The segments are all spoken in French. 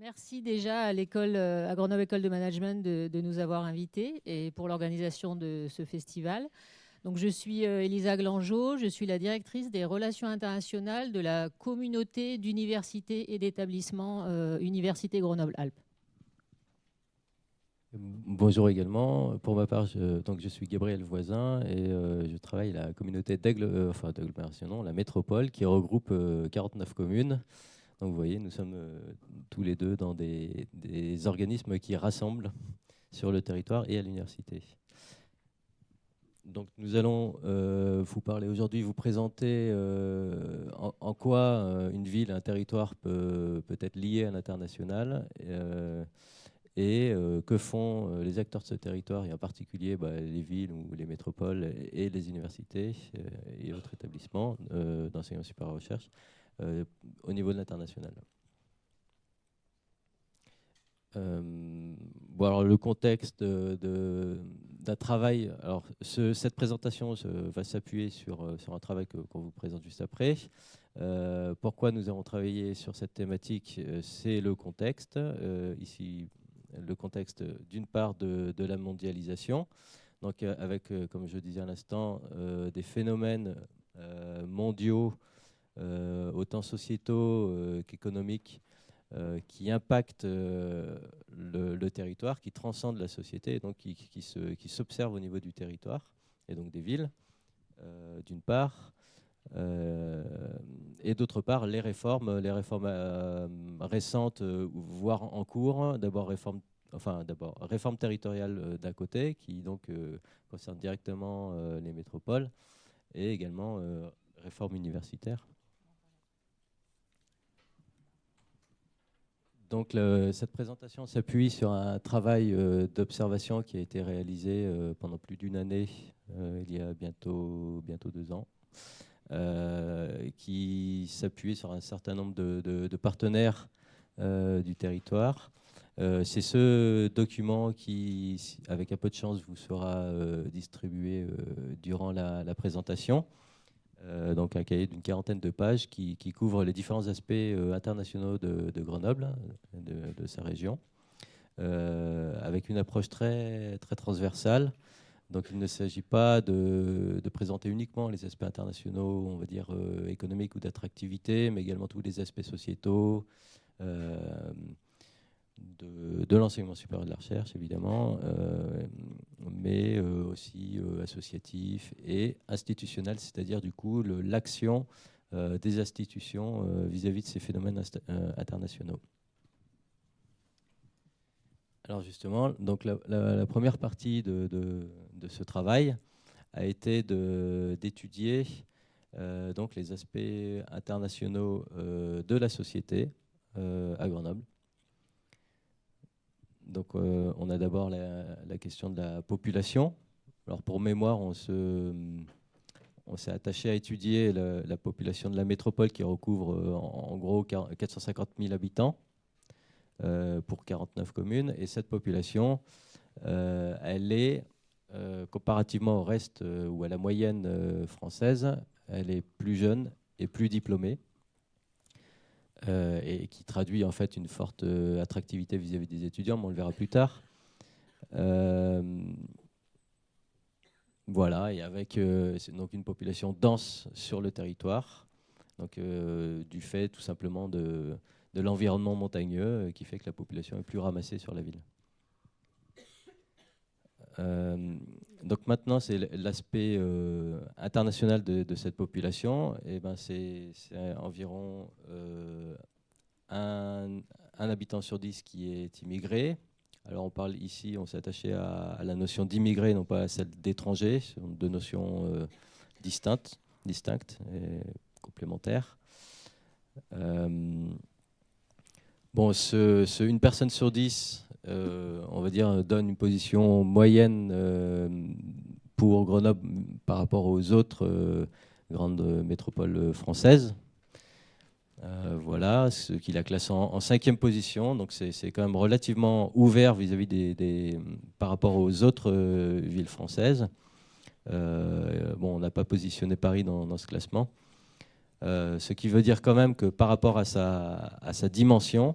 Merci déjà à l'école, à Grenoble École de Management de nous avoir invités et pour l'organisation de ce festival. Donc, je suis Elisa Glangeau, je suis la directrice des relations internationales de la communauté d'universités et d'établissements Université Grenoble-Alpes. Bonjour également. Pour ma part, je suis Gabriel Voisin et je travaille à la communauté d'agglomération, non, la métropole, qui regroupe 49 communes. Donc vous voyez, nous sommes tous les deux dans des organismes qui rassemblent sur le territoire et à l'université. Donc nous allons vous parler aujourd'hui, vous présenter en quoi une ville, un territoire peut être lié à l'international. Et que font les acteurs de ce territoire, et en particulier les villes ou les métropoles et les universités et autres établissements d'enseignement supérieur et recherche au niveau de l'international. Bon, alors le contexte d'un travail, alors cette présentation va s'appuyer sur un travail qu'on vous présente juste après. Pourquoi nous avons travaillé sur cette thématique, c'est le contexte. Ici, le contexte d'une part de la mondialisation, donc avec, comme je disais à l'instant, des phénomènes mondiaux, autant sociétaux qu'économiques, qui impactent le territoire, qui transcendent la société, et donc qui s'observent au niveau du territoire, et donc des villes, d'une part, et d'autre part, les réformes récentes, voire en cours. D'abord, réforme territoriale d'un côté, qui donc concerne directement les métropoles, et également réforme universitaire. Donc cette présentation s'appuie sur un travail d'observation qui a été réalisé pendant plus d'une année, il y a bientôt 2 ans, qui s'appuie sur un certain nombre de partenaires du territoire. C'est ce document qui, avec un peu de chance, vous sera distribué durant la présentation. Donc un cahier d'une 40aine de pages qui couvre les différents aspects internationaux de Grenoble, de sa région, avec une approche très, très transversale. Donc il ne s'agit pas de présenter uniquement les aspects internationaux, on va dire économiques ou d'attractivité, mais également tous les aspects sociétaux, de l'enseignement supérieur de la recherche, évidemment, mais aussi associatif et institutionnel, c'est-à-dire du coup l'action des institutions vis-à-vis de ces phénomènes internationaux. Alors justement, donc la première partie de ce travail a été d'étudier donc les aspects internationaux de la société à Grenoble. Donc, on a d'abord la question de la population. Alors, pour mémoire, on s'est attaché à étudier la population de la métropole qui recouvre en gros 450 000 habitants pour 49 communes. Et cette population, elle est, comparativement au reste ou à la moyenne française, elle est plus jeune et plus diplômée. Et qui traduit en fait une forte attractivité vis-à-vis des étudiants, mais on le verra plus tard. Voilà, et avec donc une population dense sur le territoire, donc du fait tout simplement de l'environnement montagneux qui fait que la population est plus ramassée sur la ville. Donc maintenant, c'est l'aspect international de cette population. Et ben c'est environ un habitant sur 10 qui est immigré. Alors on parle ici, on s'est attaché à la notion d'immigré, non pas à celle d'étranger. Ce sont deux notions distinctes et complémentaires. Bon, une personne sur 10, on va dire, donne une position moyenne pour Grenoble par rapport aux autres grandes métropoles françaises. Voilà, ce qui la classe en 5e position. Donc c'est quand même relativement ouvert vis-à-vis par rapport aux autres villes françaises. Bon, on n'a pas positionné Paris dans ce classement. Ce qui veut dire quand même que par rapport à sa dimension,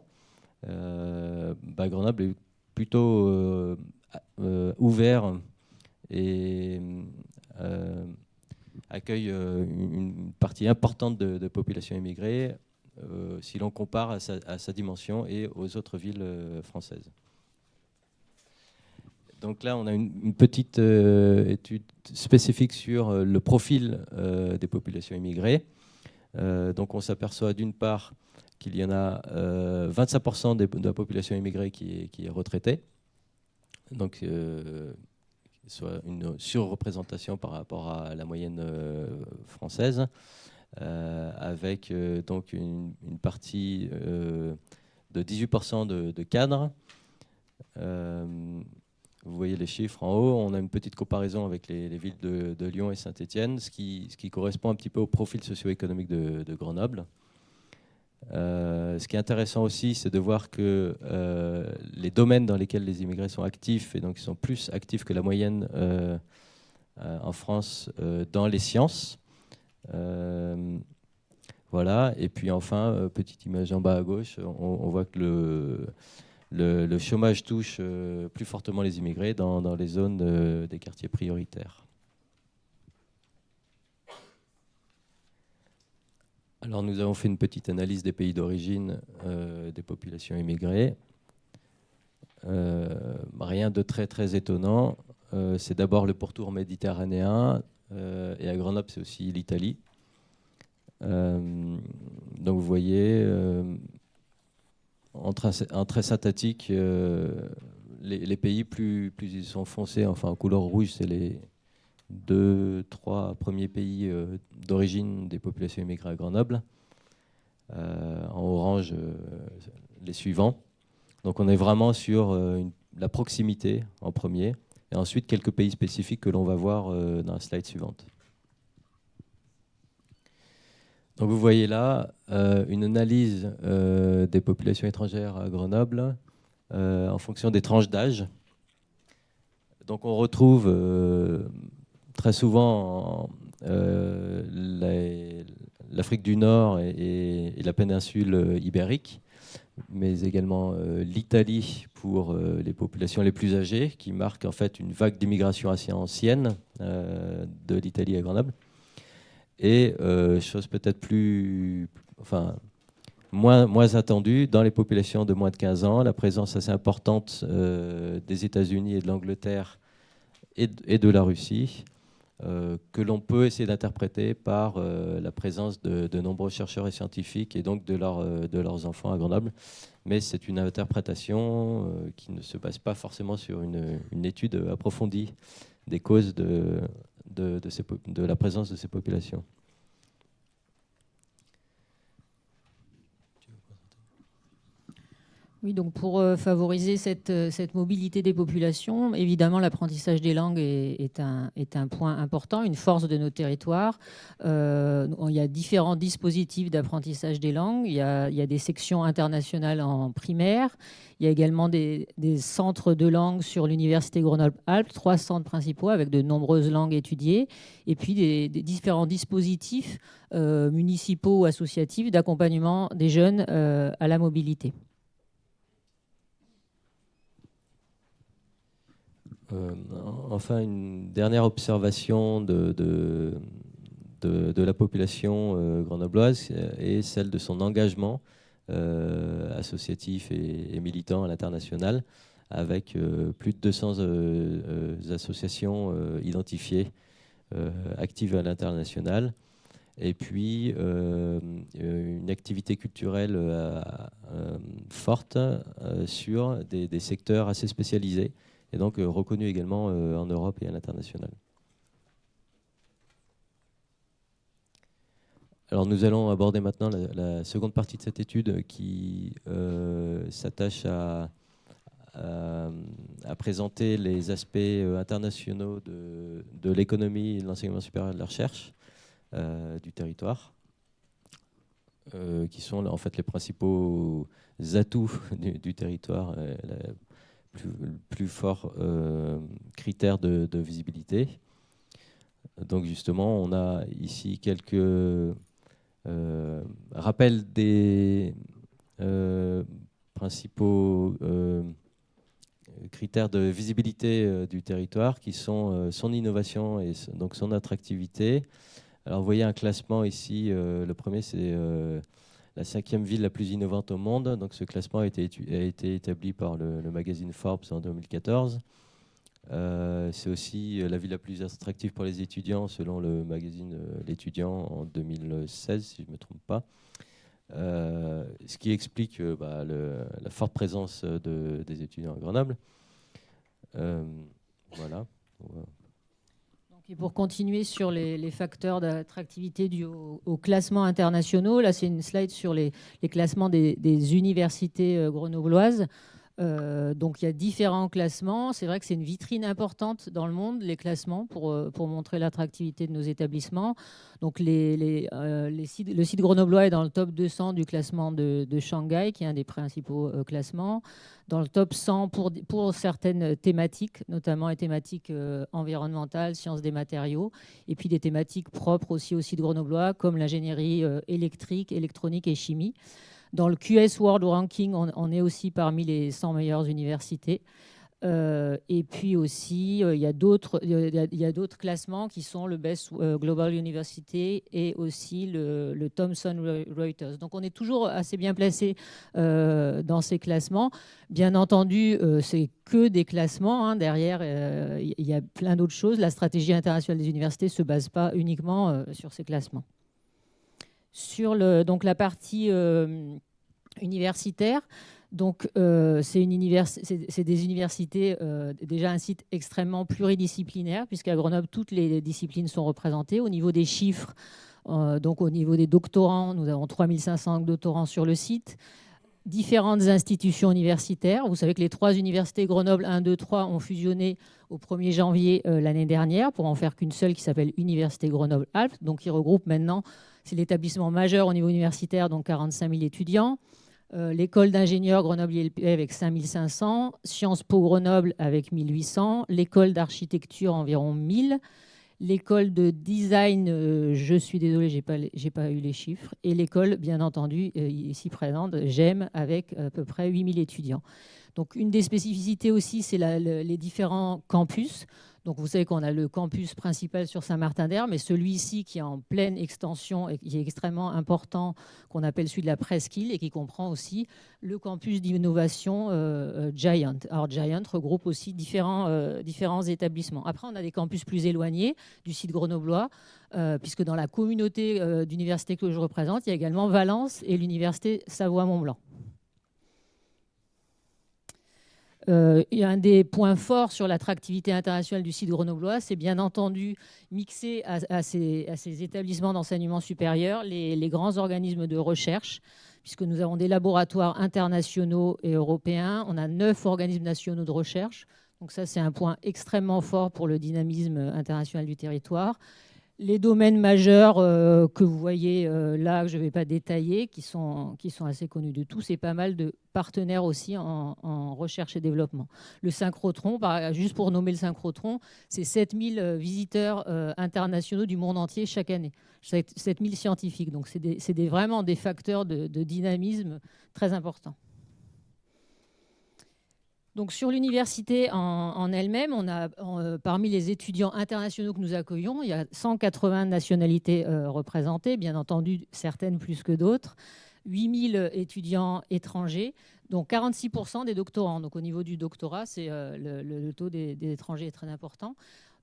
Grenoble est plutôt ouvert et accueille une partie importante de population immigrée si l'on compare à sa dimension et aux autres villes françaises. Donc là, on a une petite étude spécifique sur le profil des populations immigrées. Donc on s'aperçoit d'une part qu'il y en a 25% de la population immigrée qui est retraitée. Donc soit une surreprésentation par rapport à la moyenne française, avec donc une partie de 18% de cadres. Vous voyez les chiffres en haut. On a une petite comparaison avec les villes de Lyon et Saint-Étienne, ce qui correspond un petit peu au profil socio-économique de Grenoble. Ce qui est intéressant aussi, c'est de voir que les domaines dans lesquels les immigrés sont actifs, et donc ils sont plus actifs que la moyenne en France dans les sciences. Voilà. Et puis enfin, petite image en bas à gauche, on voit que le chômage touche plus fortement les immigrés dans les zones des quartiers prioritaires. Alors nous avons fait une petite analyse des pays d'origine des populations immigrées. Rien de très étonnant. C'est d'abord le pourtour méditerranéen et à Grenoble c'est aussi l'Italie. Donc vous voyez, en trait synthétique, les pays plus ils sont foncés, enfin en couleur rouge, c'est les 2-3 premiers pays d'origine des populations immigrées à Grenoble. En orange, les suivants. Donc on est vraiment sur la proximité en premier, et ensuite quelques pays spécifiques que l'on va voir dans la slide suivante. Donc vous voyez là une analyse des populations étrangères à Grenoble en fonction des tranches d'âge. Donc on retrouve très souvent l'Afrique du Nord et la péninsule ibérique, mais également l'Italie pour les populations les plus âgées, qui marque en fait une vague d'immigration assez ancienne de l'Italie à Grenoble. Et chose peut-être moins attendue, dans les populations de moins de 15 ans, la présence assez importante des États-Unis et de l'Angleterre et de la Russie, que l'on peut essayer d'interpréter par la présence de nombreux chercheurs et scientifiques et donc de leurs enfants à Grenoble. Mais c'est une interprétation qui ne se base pas forcément sur une étude approfondie des causes de la présence de ces populations. Oui, donc pour favoriser cette mobilité des populations, évidemment, l'apprentissage des langues est un point important, une force de nos territoires. Il y a différents dispositifs d'apprentissage des langues. Il y a des sections internationales en primaire. Il y a également des centres de langue sur l'Université Grenoble-Alpes, 3 centres principaux avec de nombreuses langues étudiées. Et puis des différents dispositifs municipaux ou associatifs d'accompagnement des jeunes à la mobilité. Enfin, une dernière observation de la population grenobloise est celle de son engagement associatif et militant à l'international, avec plus de 200 associations identifiées actives à l'international, et puis une activité culturelle forte sur des secteurs assez spécialisés, et donc reconnu également en Europe et à l'international. Alors nous allons aborder maintenant la seconde partie de cette étude qui s'attache à présenter les aspects internationaux de l'économie et de l'enseignement supérieur et de la recherche du territoire, qui sont en fait les principaux atouts du territoire, le plus fort critère de visibilité. Donc justement, on a ici quelques rappels des principaux critères de visibilité du territoire qui sont son innovation et donc son attractivité. Alors vous voyez un classement ici, le premier c'est la 5e ville la plus innovante au monde. Donc ce classement a été établi par le magazine Forbes en 2014. C'est aussi la ville la plus attractive pour les étudiants selon le magazine L'étudiant en 2016, si je ne me trompe pas. Ce qui explique la forte présence des étudiants à Grenoble. Voilà. Et pour continuer sur les facteurs d'attractivité dus aux classements internationaux, là c'est une slide sur les classements des universités grenobloises. Donc il y a différents classements. C'est vrai que c'est une vitrine importante dans le monde, les classements, pour montrer l'attractivité de nos établissements. Donc le site grenoblois est dans le top 200 du classement de Shanghai, qui est un des principaux classements. Dans le top 100 pour certaines thématiques, notamment les thématiques environnementales, sciences des matériaux, et puis des thématiques propres aussi au site grenoblois, comme l'ingénierie électrique, électronique et chimie. Dans le QS World Ranking, on est aussi parmi les 100 meilleures universités. Et puis aussi, il y a d'autres classements qui sont le Best Global University et aussi le Thomson Reuters. Donc, on est toujours assez bien placé dans ces classements. Bien entendu, c'est que des classements. Derrière, il y a plein d'autres choses. La stratégie internationale des universités ne se base pas uniquement sur ces classements. Sur donc la partie universitaire, donc c'est des universités, déjà un site extrêmement pluridisciplinaire, puisqu'à Grenoble, toutes les disciplines sont représentées. Au niveau des chiffres, donc au niveau des doctorants, nous avons 3500 doctorants sur le site. Différentes institutions universitaires. Vous savez que les 3 universités Grenoble 1, 2, 3 ont fusionné au 1er janvier l'année dernière pour en faire qu'une seule qui s'appelle Université Grenoble-Alpes. Donc, qui regroupe maintenant, c'est l'établissement majeur au niveau universitaire, donc 45 000 étudiants. L'école d'ingénieurs Grenoble-ILP avec 5500, Sciences Po Grenoble avec 1800, l'école d'architecture environ 1000, l'école de design, je suis désolée, j'ai pas eu les chiffres, et l'école, bien entendu, ici présente, GEM, avec à peu près 8000 étudiants. Donc, une des spécificités aussi, c'est les différents campus. Donc, vous savez qu'on a le campus principal sur Saint-Martin-d'Hères, mais celui-ci qui est en pleine extension et qui est extrêmement important, qu'on appelle celui de la Presqu'île et qui comprend aussi le campus d'innovation Giant. Alors, Giant regroupe aussi différents établissements. Après, on a des campus plus éloignés du site grenoblois, puisque dans la communauté d'universités que je représente, il y a également Valence et l'université Savoie-Mont-Blanc. Il y a un des points forts sur l'attractivité internationale du site grenoblois, c'est bien entendu mixer à ces établissements d'enseignement supérieur les grands organismes de recherche, puisque nous avons des laboratoires internationaux et européens. On a 9 organismes nationaux de recherche. Donc ça, c'est un point extrêmement fort pour le dynamisme international du territoire. Les domaines majeurs que vous voyez là, que je ne vais pas détailler, qui sont assez connus de tous, et pas mal de partenaires aussi en recherche et développement. Le synchrotron, juste pour nommer le synchrotron, c'est 7000 visiteurs internationaux du monde entier chaque année. 7000 scientifiques. Donc, c'est vraiment des facteurs de dynamisme très importants. Donc, sur l'université en elle-même, on a parmi les étudiants internationaux que nous accueillons, il y a 180 nationalités représentées, bien entendu, certaines plus que d'autres, 8000 étudiants étrangers, dont 46% des doctorants. Donc, au niveau du doctorat, le taux des étrangers est très important.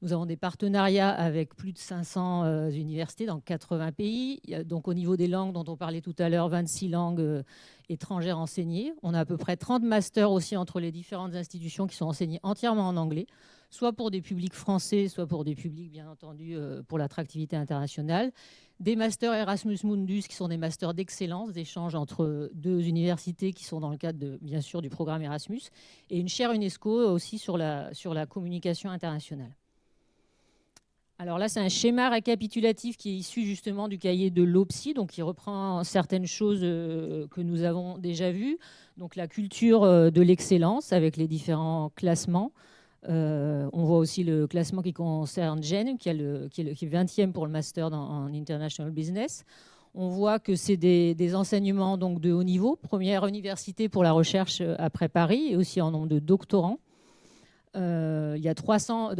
Nous avons des partenariats avec plus de 500 universités dans 80 pays. Donc, au niveau des langues dont on parlait tout à l'heure, 26 langues étrangères enseignées. On a à peu près 30 masters aussi entre les différentes institutions qui sont enseignés entièrement en anglais, soit pour des publics français, soit pour des publics, bien entendu, pour l'attractivité internationale. Des masters Erasmus Mundus qui sont des masters d'excellence, d'échange entre 2 universités qui sont dans le cadre, bien sûr, du programme Erasmus, et une chaire UNESCO aussi sur la communication internationale. Alors là, c'est un schéma récapitulatif qui est issu justement du cahier de l'OPSI, donc qui reprend certaines choses que nous avons déjà vues. Donc la culture de l'excellence avec les différents classements. On voit aussi le classement qui concerne GEN, qui est 20e pour le master en International Business. On voit que c'est des enseignements donc, de haut niveau, première université pour la recherche après Paris, et aussi en nombre de doctorants. Il y a 300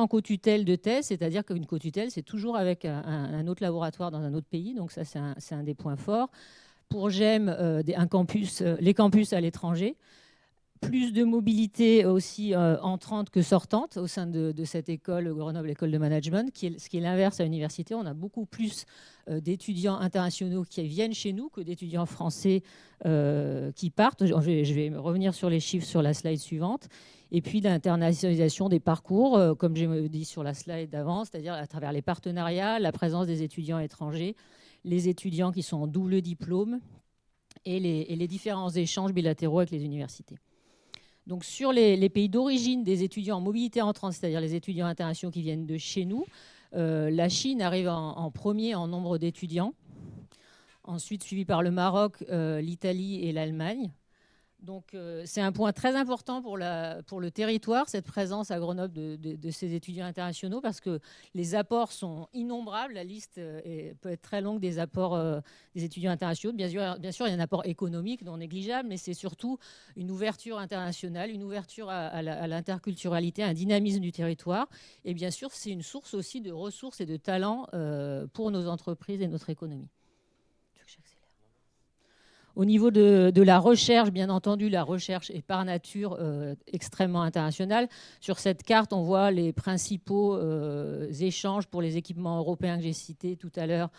co-tutelles de thèse, c'est-à-dire qu'une co-tutelle, c'est toujours avec un autre laboratoire dans un autre pays, donc ça, c'est un des points forts. Pour GEM, les campus à l'étranger. Plus de mobilité aussi entrante que sortante au sein de cette école, Grenoble École de Management, ce qui est l'inverse à l'université. On a beaucoup plus d'étudiants internationaux qui viennent chez nous que d'étudiants français qui partent. Je vais revenir sur les chiffres sur la slide suivante. Et puis l'internationalisation des parcours, comme j'ai dit sur la slide d'avant, c'est-à-dire à travers les partenariats, la présence des étudiants étrangers, les étudiants qui sont en double diplôme et les différents échanges bilatéraux avec les universités. Donc sur les pays d'origine des étudiants en mobilité entrante, c'est-à-dire les étudiants internationaux qui viennent de chez nous, la Chine arrive en premier en nombre d'étudiants, ensuite suivi par le Maroc, l'Italie et l'Allemagne. Donc c'est un point très important pour le territoire, cette présence à Grenoble de ces étudiants internationaux, parce que les apports sont innombrables. La liste peut être très longue des apports des étudiants internationaux. Bien sûr, il y a un apport économique non négligeable, mais c'est surtout une ouverture internationale, une ouverture à l'interculturalité, un dynamisme du territoire. Et bien sûr, c'est une source aussi de ressources et de talents pour nos entreprises et notre économie. Au niveau de la recherche, bien entendu, la recherche est par nature extrêmement internationale. Sur cette carte, on voit les principaux échanges pour les équipements européens que j'ai cités tout à l'heure.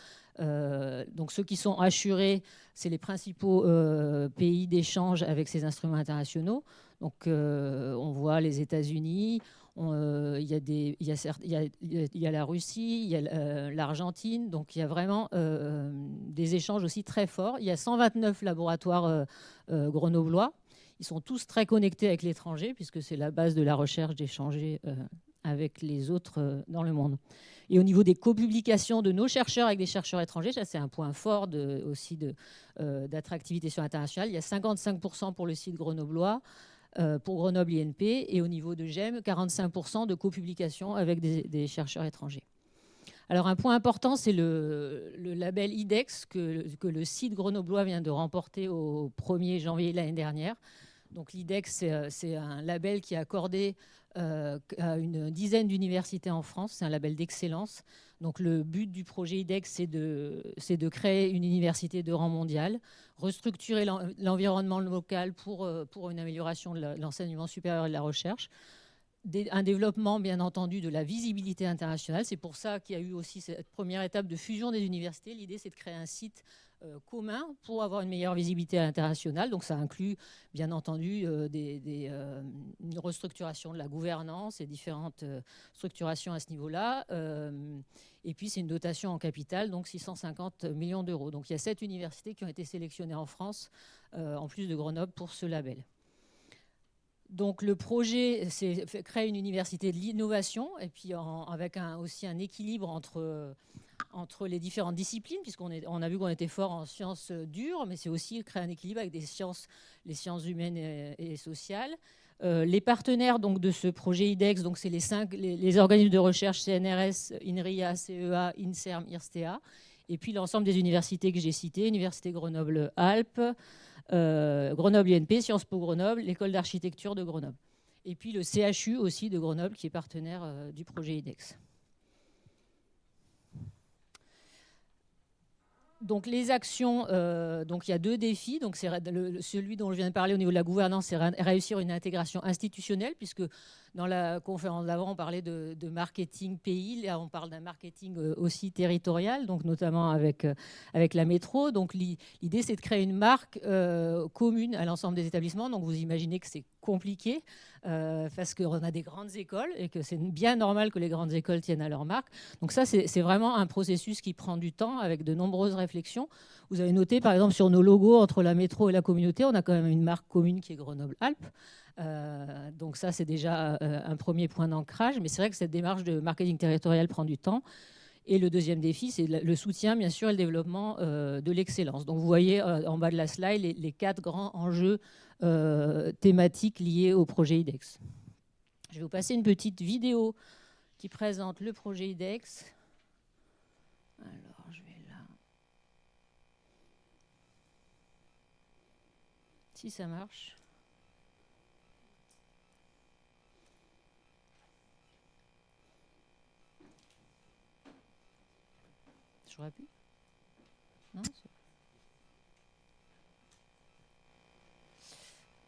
Donc ceux qui sont assurés, c'est les principaux pays d'échange avec ces instruments internationaux. Donc on voit les États-Unis, il y a la Russie, il y a l'Argentine, donc il y a vraiment des échanges aussi très forts. Il y a 129 laboratoires grenoblois. Ils sont tous très connectés avec l'étranger, puisque c'est la base de la recherche d'échanger avec les autres dans le monde. Et au niveau des copublications de nos chercheurs avec des chercheurs étrangers, ça c'est un point fort aussi d'attractivité sur l'international. Il y a 55% pour le site grenoblois, pour Grenoble INP, et au niveau de GEM, 45% de copublications avec des chercheurs étrangers. Alors un point important, c'est le label IDEX que le site grenoblois vient de remporter au 1er janvier l'année dernière. Donc l'IDEX, c'est un label qui est accordé à une dizaine d'universités en France. C'est un label d'excellence. Donc le but du projet IDEX, c'est de créer une université de rang mondial, restructurer l'environnement local pour une amélioration de l'enseignement supérieur et de la recherche, un développement, bien entendu, de la visibilité internationale. C'est pour ça qu'il y a eu aussi cette première étape de fusion des universités. L'idée, c'est de créer un site commun pour avoir une meilleure visibilité internationale. Donc ça inclut, bien entendu, une restructuration de la gouvernance et différentes structurations à ce niveau-là. Et puis, c'est une dotation en capital, donc 650 millions d'euros. Donc il y a 7 universités qui ont été sélectionnées en France, en plus de Grenoble, pour ce label. Donc le projet, c'est créer une université de l'innovation, et puis avec aussi un équilibre entre les différentes disciplines, puisqu'on a vu qu'on était fort en sciences dures, mais c'est aussi créer un équilibre avec les sciences humaines et sociales. Les partenaires donc, de ce projet IDEX, donc c'est les organismes de recherche CNRS, INRIA, CEA, INSERM, IRSTEA, et puis l'ensemble des universités que j'ai citées, Université Grenoble-Alpes, Grenoble INP, Sciences Po Grenoble, l'école d'architecture de Grenoble. Et puis le CHU aussi de Grenoble qui est partenaire du projet IDEX. Donc les actions, donc il y a 2 défis. Donc c'est celui dont je viens de parler au niveau de la gouvernance, c'est réussir une intégration institutionnelle, puisque dans la conférence d'avant, on parlait de marketing pays. Là, on parle d'un marketing aussi territorial, donc notamment avec la métro. Donc l'idée, c'est de créer une marque commune à l'ensemble des établissements. Donc vous imaginez que c'est compliqué parce qu'on a des grandes écoles et que c'est bien normal que les grandes écoles tiennent à leur marque. Donc ça, c'est vraiment un processus qui prend du temps avec de nombreuses réflexions. Vous avez noté, par exemple, sur nos logos entre la métro et la communauté, on a quand même une marque commune qui est Grenoble-Alpes. Donc ça, c'est déjà un premier point d'ancrage. Mais c'est vrai que cette démarche de marketing territorial prend du temps. Et le deuxième défi, c'est le soutien, bien sûr, et le développement de l'excellence. Donc vous voyez en bas de la slide les 4 grands enjeux thématiques liés au projet IDEX. Je vais vous passer une petite vidéo qui présente le projet IDEX. Alors, je vais là. Si ça marche. J'aurais pu. Non,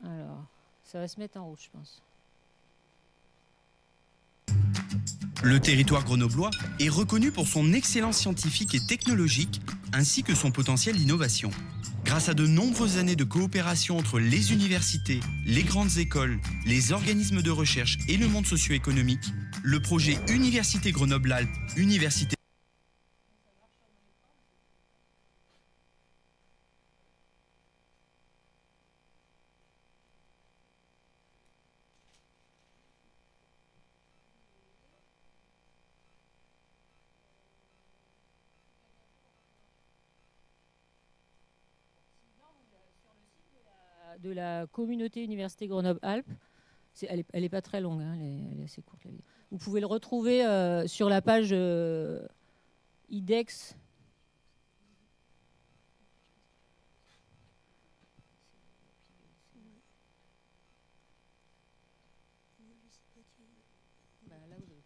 alors, ça va se mettre en rouge, je pense. Le territoire grenoblois est reconnu pour son excellence scientifique et technologique, ainsi que son potentiel d'innovation. Grâce à de nombreuses années de coopération entre les universités, les grandes écoles, les organismes de recherche et le monde socio-économique, le projet Université Grenoble-Alpes, Université de la communauté Université Grenoble-Alpes. Elle est pas très longue, hein, elle est assez courte la vidéo. Vous pouvez le retrouver sur la page IDEX. Bah, là, vous avez...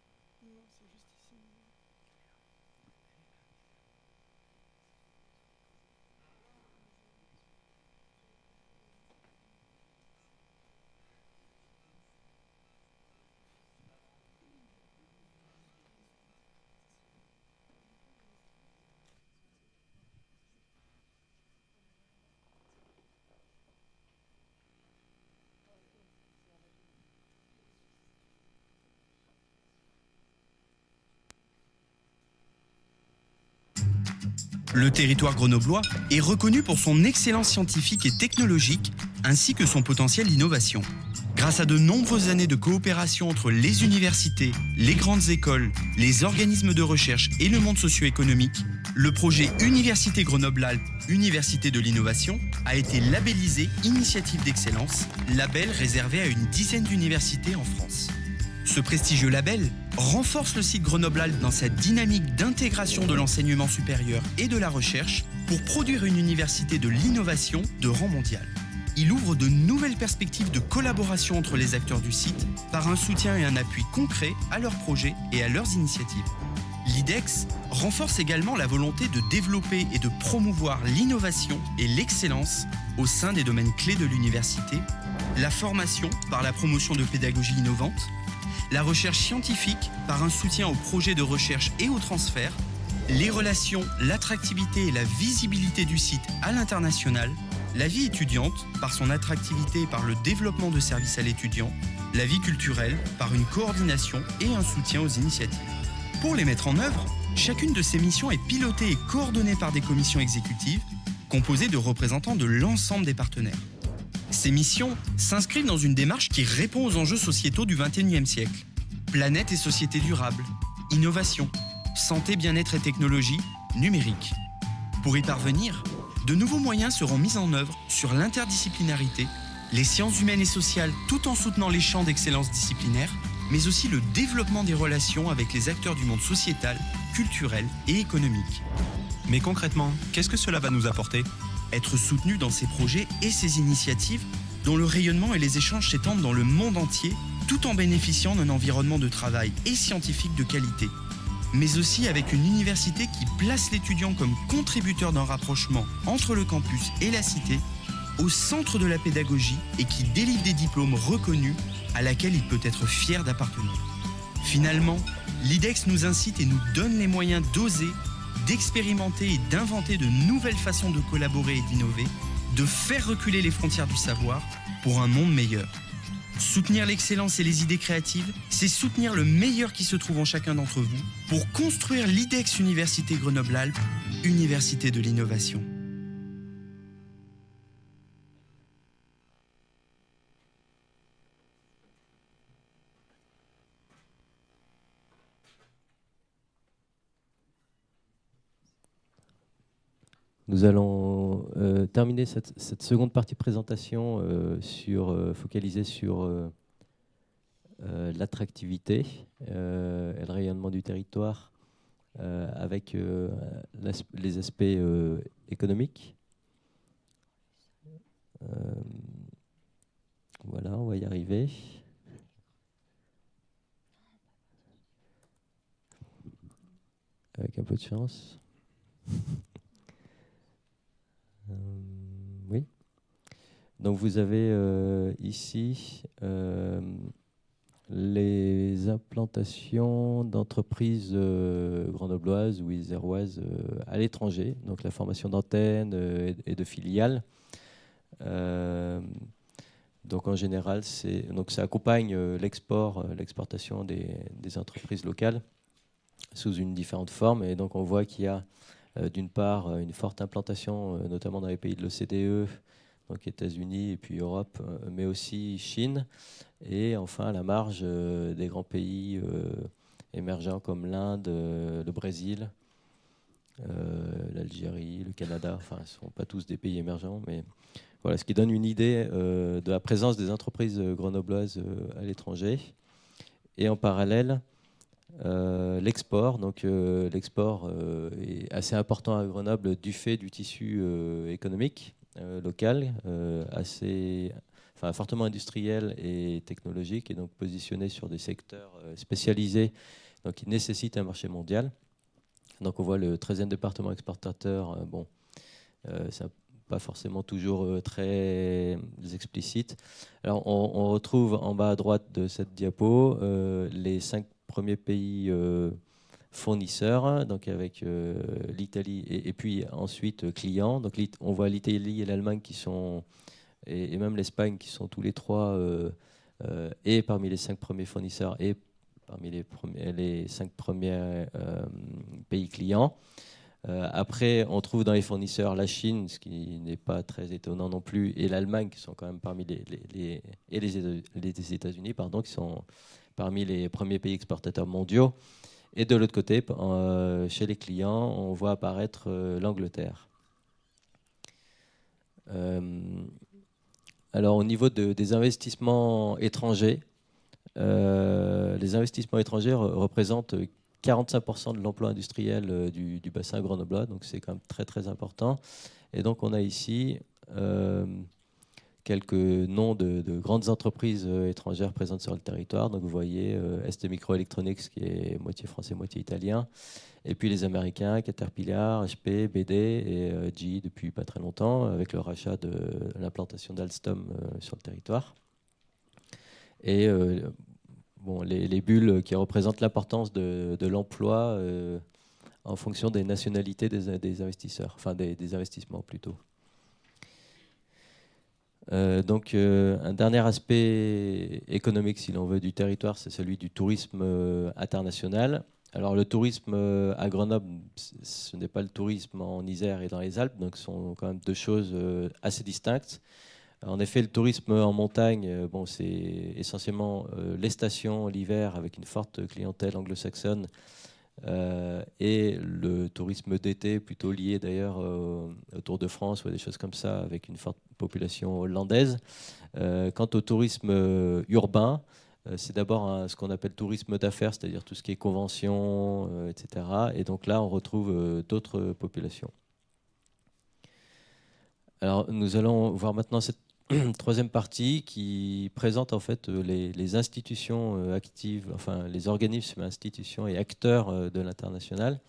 Le territoire grenoblois est reconnu pour son excellence scientifique et technologique, ainsi que son potentiel d'innovation. Grâce à de nombreuses années de coopération entre les universités, les grandes écoles, les organismes de recherche et le monde socio-économique, le projet Université Grenoble-Alpes, Université de l'innovation, a été labellisé Initiative d'excellence, label réservé à une dizaine d'universités en France. Ce prestigieux label renforce le site Grenoble-Alpes dans sa dynamique d'intégration de l'enseignement supérieur et de la recherche pour produire une université de l'innovation de rang mondial. Il ouvre de nouvelles perspectives de collaboration entre les acteurs du site par un soutien et un appui concret à leurs projets et à leurs initiatives. L'IDEX renforce également la volonté de développer et de promouvoir l'innovation et l'excellence au sein des domaines clés de l'université, la formation par la promotion de pédagogie innovante, la recherche scientifique par un soutien aux projets de recherche et au transfert, les relations, l'attractivité et la visibilité du site à l'international, la vie étudiante par son attractivité et par le développement de services à l'étudiant, la vie culturelle par une coordination et un soutien aux initiatives. Pour les mettre en œuvre, chacune de ces missions est pilotée et coordonnée par des commissions exécutives composées de représentants de l'ensemble des partenaires. Ces missions s'inscrivent dans une démarche qui répond aux enjeux sociétaux du XXIe siècle. Planète et société durable, innovation, santé, bien-être et technologie, numérique. Pour y parvenir, de nouveaux moyens seront mis en œuvre sur l'interdisciplinarité, les sciences humaines et sociales tout en soutenant les champs d'excellence disciplinaire, mais aussi le développement des relations avec les acteurs du monde sociétal, culturel et économique. Mais concrètement, qu'est-ce que cela va nous apporter ? Être soutenu dans ces projets et ces initiatives dont le rayonnement et les échanges s'étendent dans le monde entier tout en bénéficiant d'un environnement de travail et scientifique de qualité. Mais aussi avec une université qui place l'étudiant comme contributeur d'un rapprochement entre le campus et la cité, au centre de la pédagogie et qui délivre des diplômes reconnus à laquelle il peut être fier d'appartenir. Finalement, l'IDEX nous incite et nous donne les moyens d'oser, d'expérimenter et d'inventer de nouvelles façons de collaborer et d'innover, de faire reculer les frontières du savoir pour un monde meilleur. Soutenir l'excellence et les idées créatives, c'est soutenir le meilleur qui se trouve en chacun d'entre vous pour construire l'IDEX Université Grenoble-Alpes, Université de l'innovation. Nous allons terminer cette seconde partie de présentation focalisée sur l'attractivité et le rayonnement du territoire avec les aspects économiques. Voilà, on va y arriver. Avec un peu de chance. Oui. Donc vous avez ici les implantations d'entreprises grenobloises ou iséroises à l'étranger, donc la formation d'antennes et de filiales. Donc en général, ça accompagne l'exportation des entreprises locales sous une différente forme. Et donc on voit qu'il y a d'une part une forte implantation, notamment dans les pays de l'OCDE, donc États-Unis et puis Europe, mais aussi Chine. Et enfin à la marge des grands pays émergents comme l'Inde, le Brésil, l'Algérie, le Canada. Enfin, ce ne sont pas tous des pays émergents, mais voilà, ce qui donne une idée de la présence des entreprises grenobloises à l'étranger. Et en parallèle, l'export. Donc l'export est assez important à Grenoble du fait du tissu économique local, fortement industriel et technologique, et donc positionné sur des secteurs spécialisés, donc qui nécessitent un marché mondial. Donc on voit le 13e département exportateur. C'est pas forcément toujours très explicite. Alors on retrouve en bas à droite de cette diapo les 5 premiers pays fournisseurs, donc avec l'Italie et puis ensuite clients. Donc on voit l'Italie et l'Allemagne qui sont, et même l'Espagne qui sont tous les trois et parmi les 5 premiers fournisseurs et parmi les 5 premiers pays clients. Après, on trouve dans les fournisseurs la Chine, ce qui n'est pas très étonnant non plus, et l'Allemagne, qui sont quand même parmi et les États-Unis, pardon, qui sont parmi les premiers pays exportateurs mondiaux. Et de l'autre côté, chez les clients, on voit apparaître l'Angleterre. Alors, au niveau des investissements étrangers, les investissements étrangers représentent 45% de l'emploi industriel du bassin grenoblois, donc c'est quand même très très important. Et donc on a ici quelques noms de grandes entreprises étrangères présentes sur le territoire. Donc vous voyez ST Microelectronics qui est moitié français, moitié italien. Et puis les Américains, Caterpillar, HP, BD et GE depuis pas très longtemps, avec le rachat de l'implantation d'Alstom sur le territoire. Et les bulles qui représentent l'importance de l'emploi en fonction des nationalités des investisseurs, enfin des investissements plutôt. Donc un dernier aspect économique, si l'on veut, du territoire, c'est celui du tourisme international. Alors le tourisme à Grenoble, ce n'est pas le tourisme en Isère et dans les Alpes, donc ce sont quand même deux choses assez distinctes. En effet, le tourisme en montagne, c'est essentiellement les stations l'hiver avec une forte clientèle anglo-saxonne et le tourisme d'été plutôt lié d'ailleurs au Tour de France ou à des choses comme ça avec une forte population hollandaise. Quant au tourisme urbain, c'est d'abord ce qu'on appelle tourisme d'affaires, c'est-à-dire tout ce qui est convention, etc. Et donc là, on retrouve d'autres populations. Alors, nous allons voir maintenant cette troisième partie qui présente en fait les institutions actives, enfin les organismes, institutions et acteurs de l'international.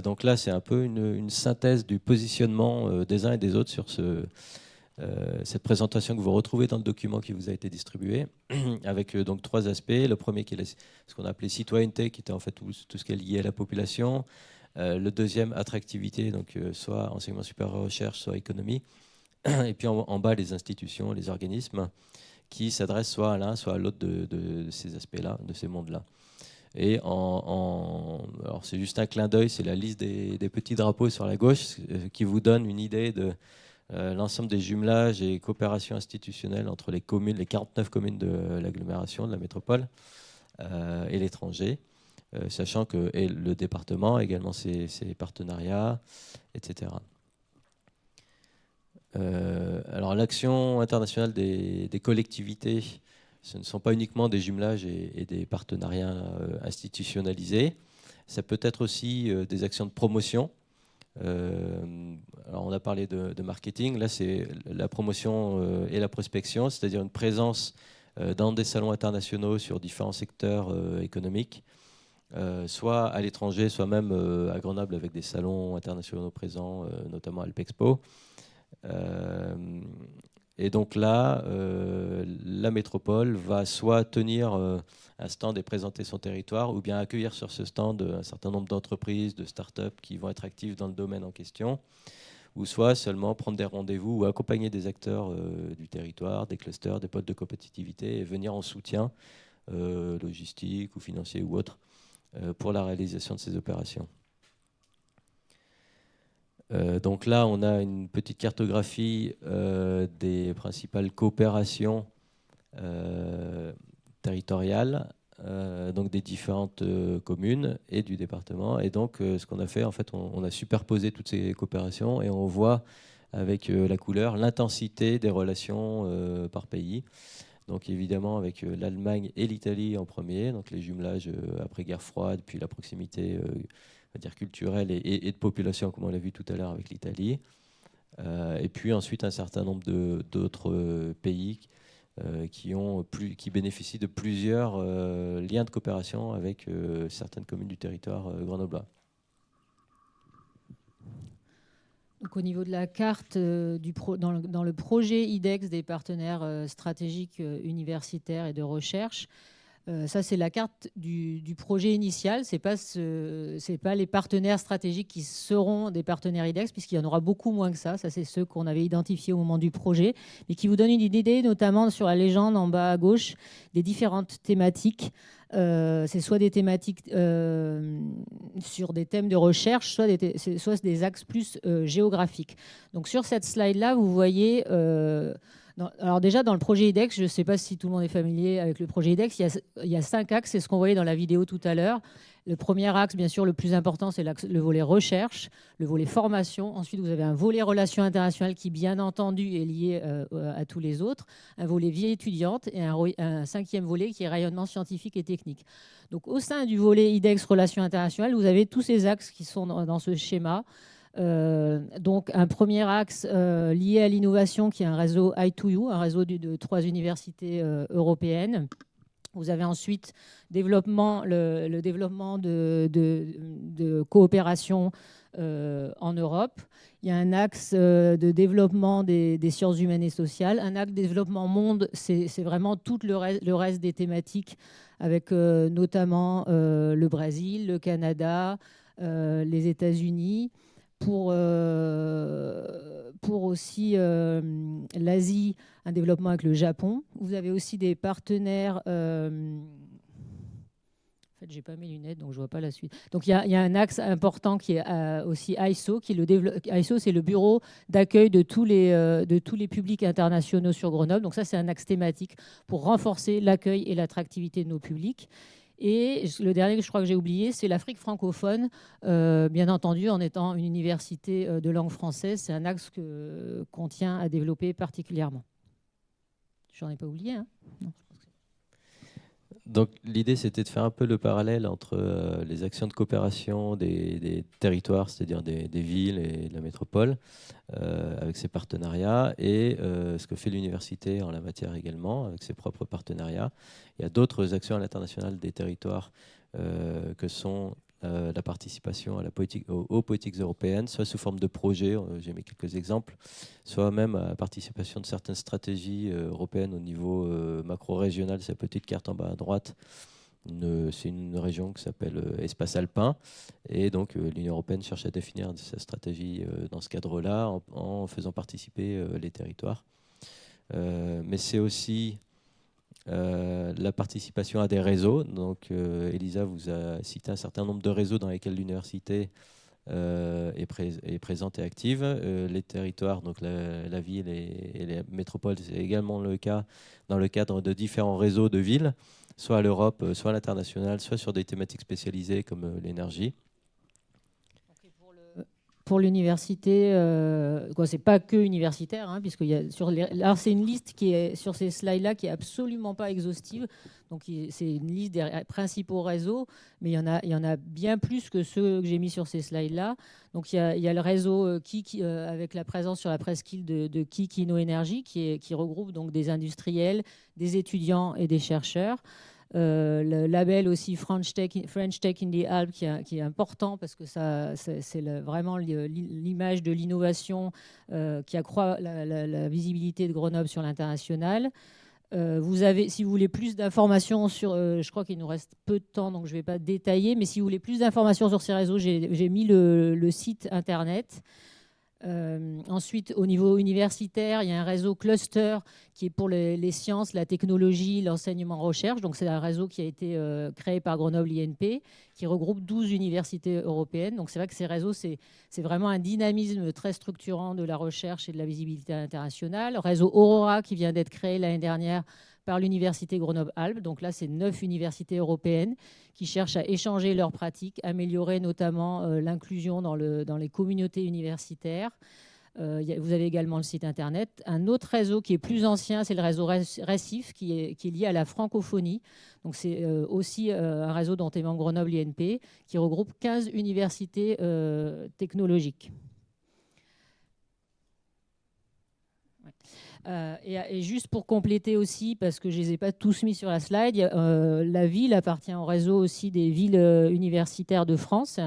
Donc là, c'est un peu une synthèse du positionnement des uns et des autres sur cette présentation que vous retrouvez dans le document qui vous a été distribué, avec donc 3 aspects. Le premier qui est ce qu'on appelait citoyenneté, qui était en fait tout ce qui est lié à la population. Le deuxième, attractivité, donc soit enseignement supérieur recherche, soit économie. Et puis en bas, les institutions, les organismes qui s'adressent soit à l'un, soit à l'autre de ces aspects-là, de ces mondes-là. Et alors c'est juste un clin d'œil, c'est la liste des petits drapeaux sur la gauche qui vous donne une idée de l'ensemble des jumelages et coopérations institutionnelles entre les communes, les 49 communes de l'agglomération, de la métropole et l'étranger, sachant que et le département également ses partenariats, etc. Alors l'action internationale des collectivités, ce ne sont pas uniquement des jumelages et des partenariats institutionnalisés. Ça peut être aussi des actions de promotion Alors on a parlé de marketing, là c'est la promotion et la prospection, c'est-à-dire une présence dans des salons internationaux sur différents secteurs économiques, soit à l'étranger, soit même à Grenoble avec des salons internationaux présents, notamment Alpexpo. Et donc là, la métropole va soit tenir un stand et présenter son territoire, ou bien accueillir sur ce stand un certain nombre d'entreprises, de start-up qui vont être actives dans le domaine en question, ou soit seulement prendre des rendez-vous ou accompagner des acteurs du territoire, des clusters, des pôles de compétitivité et venir en soutien logistique ou financier ou autre pour la réalisation de ces opérations. Donc là, on a une petite cartographie des principales coopérations territoriales, donc des différentes communes et du département. Et donc, ce qu'on a fait, en fait, on a superposé toutes ces coopérations et on voit avec la couleur l'intensité des relations par pays. Donc évidemment avec l'Allemagne et l'Italie en premier, donc les jumelages après guerre froide, puis la proximité on va dire culturelle et de population, comme on l'a vu tout à l'heure avec l'Italie. Et puis ensuite un certain nombre d'autres pays qui bénéficient de plusieurs liens de coopération avec certaines communes du territoire grenoblois. Donc, au niveau de la carte, dans le projet IDEX des partenaires stratégiques universitaires et de recherche, ça c'est la carte du projet initial. C'est pas les partenaires stratégiques qui seront des partenaires IDEX, puisqu'il y en aura beaucoup moins que ça. Ça c'est ceux qu'on avait identifiés au moment du projet, mais qui vous donnent une idée, notamment sur la légende en bas à gauche, des différentes thématiques. C'est soit des thématiques sur des thèmes de recherche, soit des axes plus géographiques. Donc sur cette slide-là, vous voyez... alors déjà, dans le projet IDEX, je ne sais pas si tout le monde est familier avec le projet IDEX, il y a 5 axes, c'est ce qu'on voyait dans la vidéo tout à l'heure. Le premier axe, bien sûr, le plus important, c'est le volet recherche, le volet formation. Ensuite, vous avez un volet relations internationales qui, bien entendu, est lié à tous les autres. Un volet vie étudiante et un cinquième volet qui est rayonnement scientifique et technique. Donc, au sein du volet IDEX relations internationales, vous avez tous ces axes qui sont dans ce schéma. Donc un premier axe lié à l'innovation qui est un réseau I2U, un réseau de 3 universités européennes. Vous avez ensuite le développement de coopération en Europe. Il y a un axe de développement des sciences humaines et sociales. Un axe de développement monde, c'est vraiment tout le reste des thématiques avec notamment le Brésil, le Canada, les États-Unis. Pour aussi l'Asie, un développement avec le Japon. Vous avez aussi des partenaires... En fait, je n'ai pas mes lunettes, donc je ne vois pas la suite. Donc, il y a un axe important qui est aussi ISO. ISO, c'est le bureau d'accueil de tous les publics internationaux sur Grenoble. Donc, ça, c'est un axe thématique pour renforcer l'accueil et l'attractivité de nos publics. Et le dernier que je crois que j'ai oublié, c'est l'Afrique francophone, bien entendu, en étant une université de langue française. C'est un axe qu'on tient à développer particulièrement. J'en ai pas oublié, hein ? Non. Donc l'idée, c'était de faire un peu le parallèle entre les actions de coopération des territoires, c'est-à-dire des villes et de la métropole, avec ses partenariats, et ce que fait l'université en la matière également, avec ses propres partenariats. Il y a d'autres actions à l'international des territoires que sont la participation à aux politiques européennes, soit sous forme de projets, j'ai mis quelques exemples, soit même à la participation de certaines stratégies européennes au niveau macro-régional. C'est la petite carte en bas à droite. C'est une région qui s'appelle Espace Alpin. Et donc l'Union européenne cherche à définir sa stratégie dans ce cadre-là en faisant participer les territoires. Mais c'est aussi... la participation à des réseaux. Donc, Elisa vous a cité un certain nombre de réseaux dans lesquels l'université est présente et active. Les territoires, donc la ville et les métropoles, c'est également le cas dans le cadre de différents réseaux de villes, soit à l'Europe, soit à l'international, soit sur des thématiques spécialisées comme l'énergie. pour l'université, c'est pas que universitaire, hein, puisqu'il y a alors c'est une liste qui est sur ces slides-là qui est absolument pas exhaustive. Donc c'est une liste des principaux réseaux, mais il y en a bien plus que ceux que j'ai mis sur ces slides-là. Donc il y a le réseau Kik, avec la présence sur la presqu'île de Kik Inno-Énergie, qui regroupe donc des industriels, des étudiants et des chercheurs. Le label aussi French Tech in the Alps qui est important parce que c'est vraiment l'image de l'innovation qui accroît la visibilité de Grenoble sur l'international. Vous avez, si vous voulez plus d'informations sur, je crois qu'il nous reste peu de temps, donc je ne vais pas détailler, mais si vous voulez plus d'informations sur ces réseaux, j'ai mis le site internet. Ensuite, au niveau universitaire, il y a un réseau cluster qui est pour les sciences, la technologie, l'enseignement recherche. Donc, c'est un réseau qui a été créé par Grenoble INP, qui regroupe 12 universités européennes. Donc, c'est vrai que ces réseaux, c'est vraiment un dynamisme très structurant de la recherche et de la visibilité internationale. Réseau Aurora, qui vient d'être créé l'année dernière par l'université Grenoble-Alpes. Donc là, c'est 9 universités européennes qui cherchent à échanger leurs pratiques, améliorer notamment l'inclusion dans les communautés universitaires. Vous avez également le site internet. Un autre réseau qui est plus ancien, c'est le réseau Récif, qui est lié à la francophonie. Donc c'est aussi un réseau dont est membre Grenoble INP, qui regroupe 15 universités technologiques. Et juste pour compléter aussi, parce que je ne les ai pas tous mis sur la slide, la ville appartient au réseau aussi des villes universitaires de France.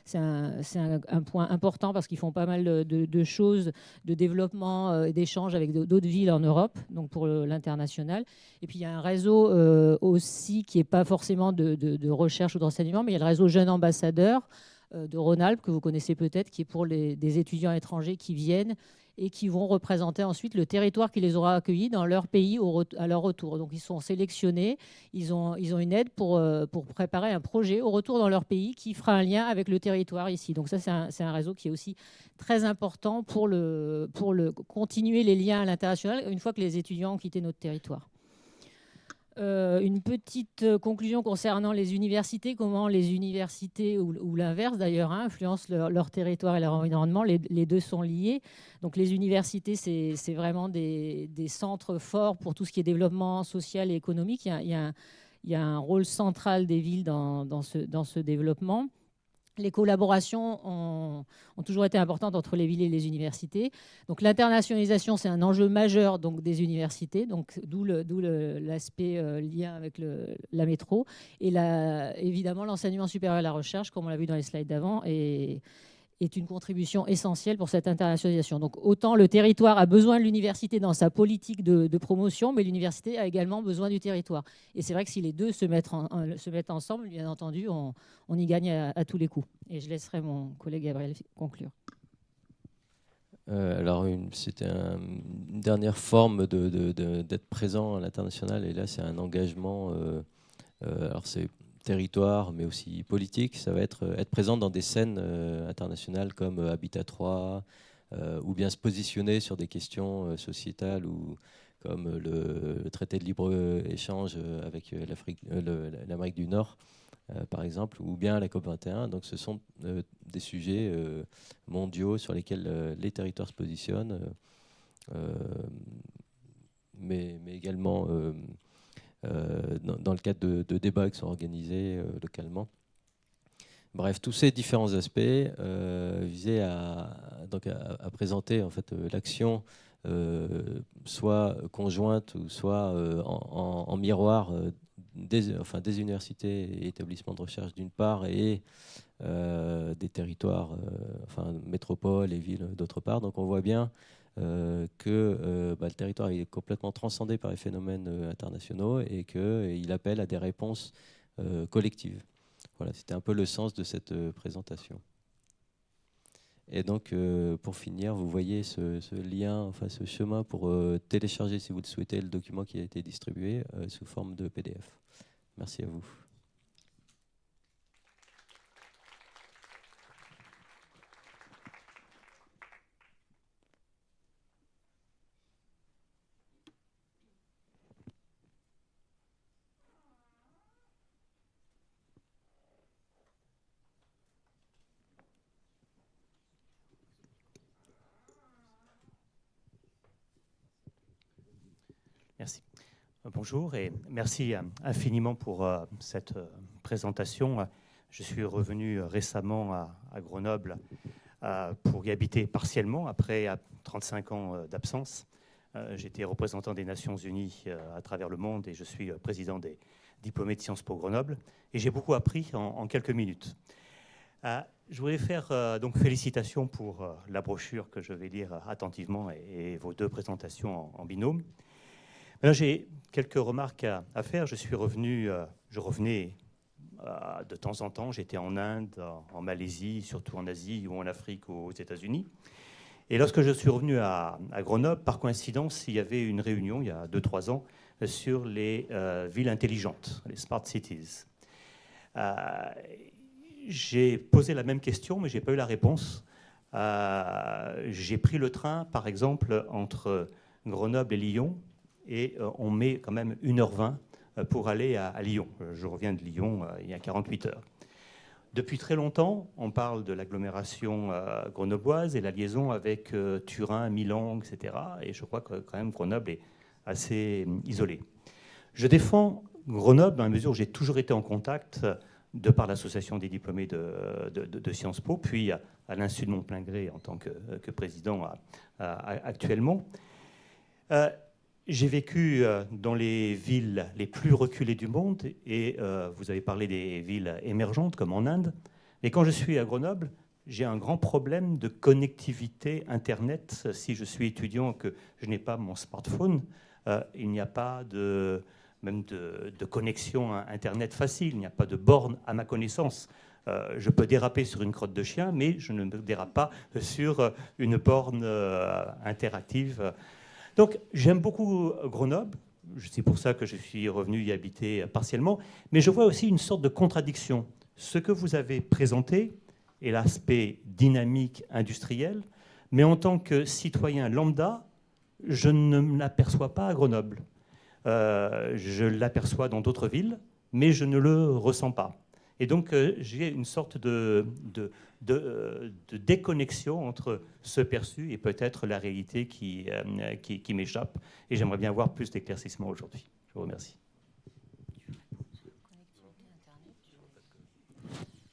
C'est un point important parce qu'ils font pas mal de choses, de développement et d'échanges avec d'autres villes en Europe, donc pour l'international. Et puis il y a un réseau aussi qui n'est pas forcément de recherche ou d'enseignement, mais il y a le réseau Jeunes Ambassadeurs de Rhône-Alpes, que vous connaissez peut-être, qui est pour des étudiants étrangers qui viennent et qui vont représenter ensuite le territoire qui les aura accueillis dans leur pays à leur retour. Donc ils sont sélectionnés, ils ont une aide pour préparer un projet au retour dans leur pays qui fera un lien avec le territoire ici. Donc ça, c'est un réseau qui est aussi très important pour continuer les liens à l'international une fois que les étudiants ont quitté notre territoire. Une petite conclusion concernant les universités, comment les universités, ou l'inverse d'ailleurs, influencent leur territoire et leur environnement. Les deux sont liés. Donc les universités, c'est vraiment des centres forts pour tout ce qui est développement social et économique. Il y a un rôle central des villes dans ce développement. Les collaborations ont toujours été importantes entre les villes et les universités. Donc l'internationalisation, c'est un enjeu majeur donc, des universités, d'où l'aspect lien avec la métro. Et évidemment, l'enseignement supérieur et la recherche, comme on l'a vu dans les slides d'avant, est une contribution essentielle pour cette internationalisation. Donc autant le territoire a besoin de l'université dans sa politique de promotion, mais l'université a également besoin du territoire. Et c'est vrai que si les deux se mettent ensemble, bien entendu, on y gagne à tous les coups. Et je laisserai mon collègue Gabriel conclure. Alors, c'était une dernière forme d'être présent à l'international. Et là, c'est un engagement. Alors, c'est territoire, mais aussi politique. Ça va être présent dans des scènes internationales comme Habitat 3, ou bien se positionner sur des questions sociétales, ou comme le traité de libre-échange avec l'Amérique du Nord, par exemple, ou bien la COP21. Donc ce sont des sujets mondiaux sur lesquels les territoires se positionnent, mais également dans le cadre de débats qui sont organisés localement. Bref, tous ces différents aspects visaient à présenter en fait, l'action soit conjointe ou soit en miroir des universités et établissements de recherche d'une part, et des territoires, métropoles et villes d'autre part. Donc on voit bien que le territoire est complètement transcendé par les phénomènes internationaux et qu'il appelle à des réponses collectives. Voilà, c'était un peu le sens de cette présentation. Et donc, pour finir, vous voyez ce lien, ce chemin pour télécharger, si vous le souhaitez, le document qui a été distribué sous forme de PDF. Merci à vous. Bonjour et merci infiniment pour cette présentation. Je suis revenu récemment à Grenoble pour y habiter partiellement après 35 ans d'absence. J'étais représentant des Nations Unies à travers le monde et je suis président des diplômés de Sciences Po Grenoble. Et j'ai beaucoup appris en quelques minutes. Je voudrais faire donc félicitations pour la brochure que je vais lire attentivement et vos deux présentations en binôme. Là, j'ai quelques remarques à faire. Je revenais de temps en temps. J'étais en Inde, en Malaisie, surtout en Asie ou en Afrique ou aux États-Unis. Et lorsque je suis revenu à Grenoble, par coïncidence, il y avait une réunion il y a 2-3 ans sur les villes intelligentes, les smart cities. J'ai posé la même question, mais je n'ai pas eu la réponse. J'ai pris le train, par exemple, entre Grenoble et Lyon, et on met quand même 1h20 pour aller à Lyon. Je reviens de Lyon il y a 48 heures. Depuis très longtemps, on parle de l'agglomération grenobloise et la liaison avec Turin, Milan, etc. Et je crois que quand même Grenoble est assez isolé. Je défends Grenoble dans la mesure où j'ai toujours été en contact de par l'association des diplômés de Sciences Po, puis à l'insu de mon plein gré en tant que président actuellement. J'ai vécu dans les villes les plus reculées du monde et vous avez parlé des villes émergentes comme en Inde. Mais quand je suis à Grenoble, j'ai un grand problème de connectivité Internet. Si je suis étudiant que je n'ai pas mon smartphone, il n'y a pas de connexion à Internet facile, il n'y a pas de borne à ma connaissance. Je peux déraper sur une crotte de chien, mais je ne me dérape pas sur une borne interactive. Donc j'aime beaucoup Grenoble, c'est pour ça que je suis revenu y habiter partiellement, mais je vois aussi une sorte de contradiction. Ce que vous avez présenté est l'aspect dynamique industriel, mais en tant que citoyen lambda, je ne l'aperçois pas à Grenoble. Je l'aperçois dans d'autres villes, mais je ne le ressens pas. Et donc, j'ai une sorte de déconnexion entre ce perçu et peut-être la réalité qui m'échappe. Et j'aimerais bien avoir plus d'éclaircissement aujourd'hui. Je vous remercie.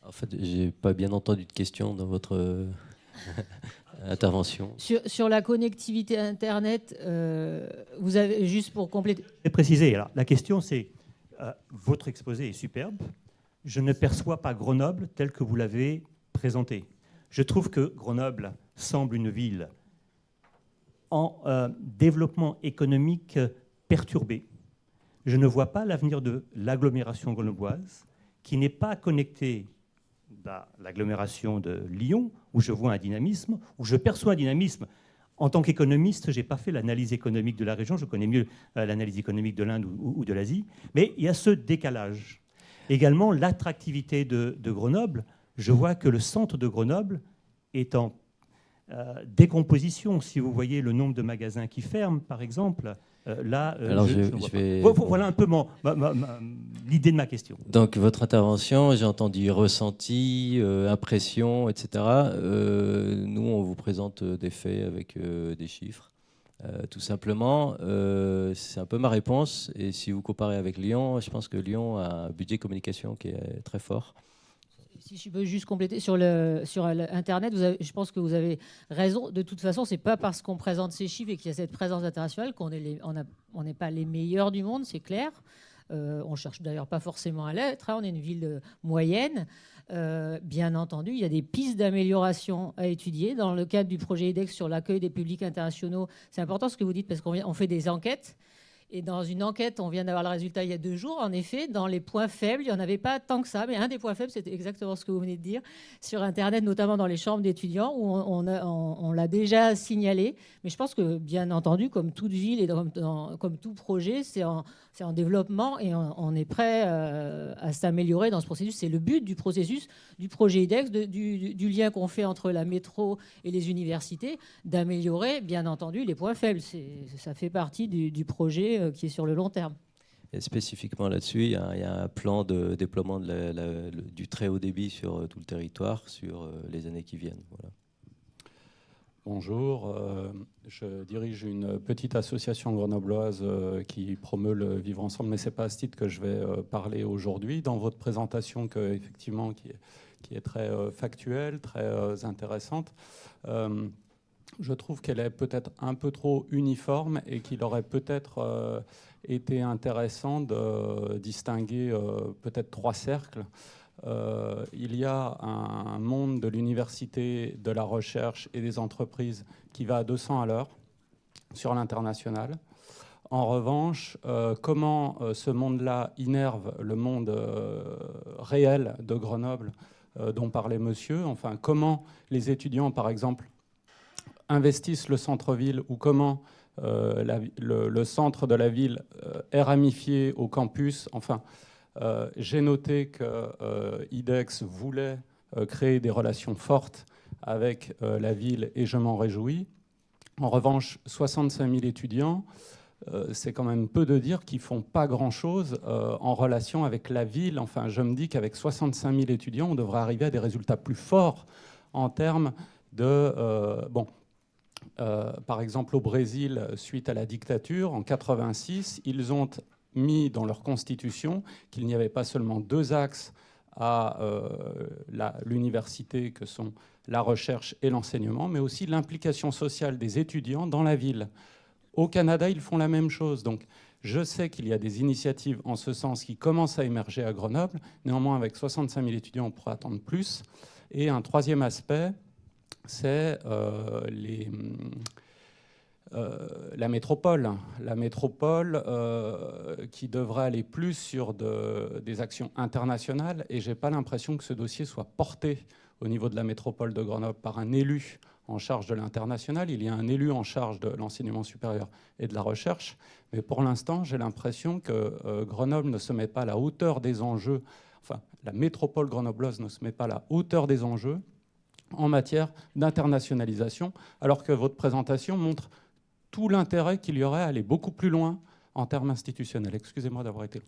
En fait, je n'ai pas bien entendu de question dans votre intervention. Sur la connectivité Internet, vous avez, juste pour compléter... Je vais préciser, alors, la question c'est, votre exposé est superbe. Je ne perçois pas Grenoble tel que vous l'avez présenté. Je trouve que Grenoble semble une ville en développement économique perturbé. Je ne vois pas l'avenir de l'agglomération grenobloise qui n'est pas connectée à l'agglomération de Lyon, où je vois un dynamisme, où je perçois un dynamisme. En tant qu'économiste, je n'ai pas fait l'analyse économique de la région, je connais mieux l'analyse économique de l'Inde ou de l'Asie, mais il y a ce décalage. Également, l'attractivité de Grenoble, je vois que le centre de Grenoble est en décomposition. Si vous voyez le nombre de magasins qui ferment, par exemple, là, voilà un peu l'idée de ma question. Donc, votre intervention, j'ai entendu ressenti, impression, etc. Nous, on vous présente des faits avec des chiffres. Tout simplement, c'est un peu ma réponse. Et si vous comparez avec Lyon, je pense que Lyon a un budget communication qui est très fort. Si je peux juste compléter sur Internet, je pense que vous avez raison. De toute façon, ce n'est pas parce qu'on présente ces chiffres et qu'il y a cette présence internationale qu'on n'est pas les meilleurs du monde, c'est clair. On ne cherche d'ailleurs pas forcément à l'être. On est une ville moyenne. Bien entendu, il y a des pistes d'amélioration à étudier. Dans le cadre du projet IDEX sur l'accueil des publics internationaux, c'est important ce que vous dites parce qu'on fait des enquêtes. Et dans une enquête, on vient d'avoir le résultat il y a 2 jours. En effet, dans les points faibles, il n'y en avait pas tant que ça. Mais un des points faibles, c'était exactement ce que vous venez de dire sur Internet, notamment dans les chambres d'étudiants, où on l'a déjà signalé. Mais je pense que, bien entendu, comme toute ville et comme tout projet, c'est en développement et on est prêt à s'améliorer dans ce processus. C'est le but du processus, du projet IDEX, du lien qu'on fait entre la métro et les universités, d'améliorer, bien entendu, les points faibles. Ça fait partie du projet qui est sur le long terme. Et spécifiquement là-dessus, il y a un plan de déploiement du très haut débit sur tout le territoire sur les années qui viennent. Voilà. Bonjour, je dirige une petite association grenobloise qui promeut le vivre ensemble, mais ce n'est pas à ce titre que je vais parler aujourd'hui. Dans votre présentation, effectivement, qui est très factuelle, très intéressante, je trouve qu'elle est peut-être un peu trop uniforme et qu'il aurait peut-être été intéressant de distinguer peut-être 3 cercles. Il y a un monde de l'université, de la recherche et des entreprises qui va à 200 à l'heure sur l'international. En revanche, comment ce monde-là innerve le monde réel de Grenoble dont parlait monsieur, enfin comment les étudiants, par exemple, investissent le centre-ville ou comment le centre de la ville est ramifié au campus, enfin... j'ai noté que IDEX voulait créer des relations fortes avec la ville et je m'en réjouis. En revanche, 65 000 étudiants, c'est quand même peu de dire qu'ils ne font pas grand-chose en relation avec la ville. Enfin, je me dis qu'avec 65 000 étudiants, on devrait arriver à des résultats plus forts en termes de... par exemple, au Brésil, suite à la dictature, en 1986, ils ont mis dans leur constitution qu'il n'y avait pas seulement 2 axes à l'université que sont la recherche et l'enseignement, mais aussi l'implication sociale des étudiants dans la ville. Au Canada, ils font la même chose. Donc, je sais qu'il y a des initiatives en ce sens qui commencent à émerger à Grenoble. Néanmoins, avec 65 000 étudiants, on pourrait attendre plus. Et un troisième aspect, c'est la métropole. La métropole qui devrait aller plus sur des actions internationales. Et je n'ai pas l'impression que ce dossier soit porté au niveau de la métropole de Grenoble par un élu en charge de l'international. Il y a un élu en charge de l'enseignement supérieur et de la recherche. Mais pour l'instant, j'ai l'impression que Grenoble ne se met pas à la hauteur des enjeux. Enfin, la métropole grenobloise ne se met pas à la hauteur des enjeux en matière d'internationalisation, alors que votre présentation montre tout l'intérêt qu'il y aurait à aller beaucoup plus loin en termes institutionnels. Excusez-moi d'avoir été long.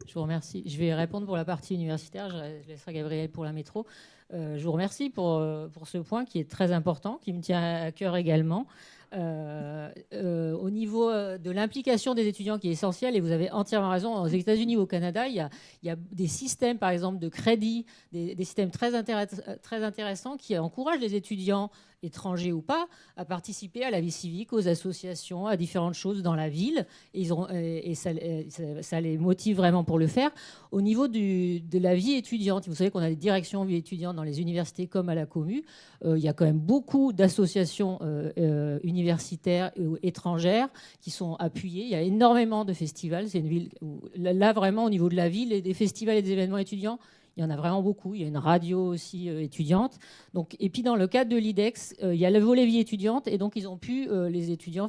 Je vous remercie. Je vais répondre pour la partie universitaire. Je laisserai Gabriel pour la métro. Je vous remercie pour ce point qui est très important, qui me tient à cœur également. Au niveau de l'implication des étudiants qui est essentielle, et vous avez entièrement raison, aux États-Unis ou au Canada, il y a des systèmes, par exemple, de crédit, des systèmes très intéressants qui encouragent les étudiants, étrangers ou pas, à participer à la vie civique, aux associations, à différentes choses dans la ville. Et ça les motive vraiment pour le faire. Au niveau de la vie étudiante, vous savez qu'on a des directions vie étudiante dans les universités comme à la Commu. Il y a quand même beaucoup d'associations universitaires ou étrangères qui sont appuyées. Il y a énormément de festivals. C'est une ville où, là, vraiment, au niveau de la ville et des festivals et des événements étudiants, il y en a vraiment beaucoup. Il y a une radio aussi étudiante. Donc, et puis, dans le cadre de l'IDEX, il y a le volet vie étudiante. Et donc, ils ont pu, les étudiants,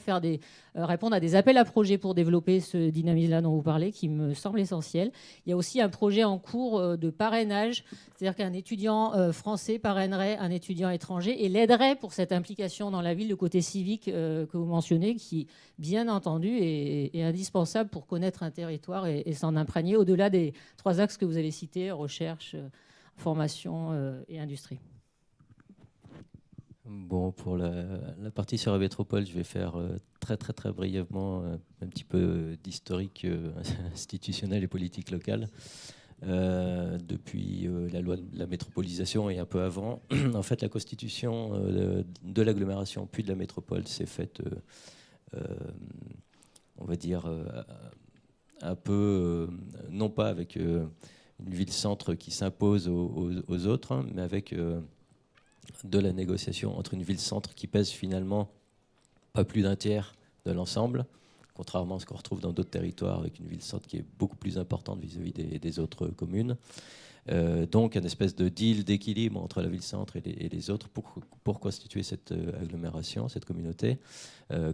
répondre à des appels à projets pour développer ce dynamisme-là dont vous parlez, qui me semble essentiel. Il y a aussi un projet en cours de parrainage. C'est-à-dire qu'un étudiant français parrainerait un étudiant étranger et l'aiderait pour cette implication dans la ville, le côté civique que vous mentionnez, qui, bien entendu, est indispensable pour connaître un territoire et s'en imprégner, au-delà des 3 axes que vous avez cités, recherche, formation et industrie. Bon, pour la partie sur la métropole, je vais faire très brièvement un petit peu d'historique institutionnel et politique locale. Depuis la loi de la métropolisation et un peu avant, en fait, la constitution de l'agglomération puis de la métropole s'est faite, on va dire, un peu, non pas avec une ville-centre qui s'impose aux autres, hein, mais avec de la négociation entre une ville-centre qui pèse finalement pas plus d'un tiers de l'ensemble, contrairement à ce qu'on retrouve dans d'autres territoires avec une ville-centre qui est beaucoup plus importante vis-à-vis des autres communes. Donc, une espèce de deal d'équilibre entre la ville-centre et les autres pour constituer cette agglomération, cette communauté.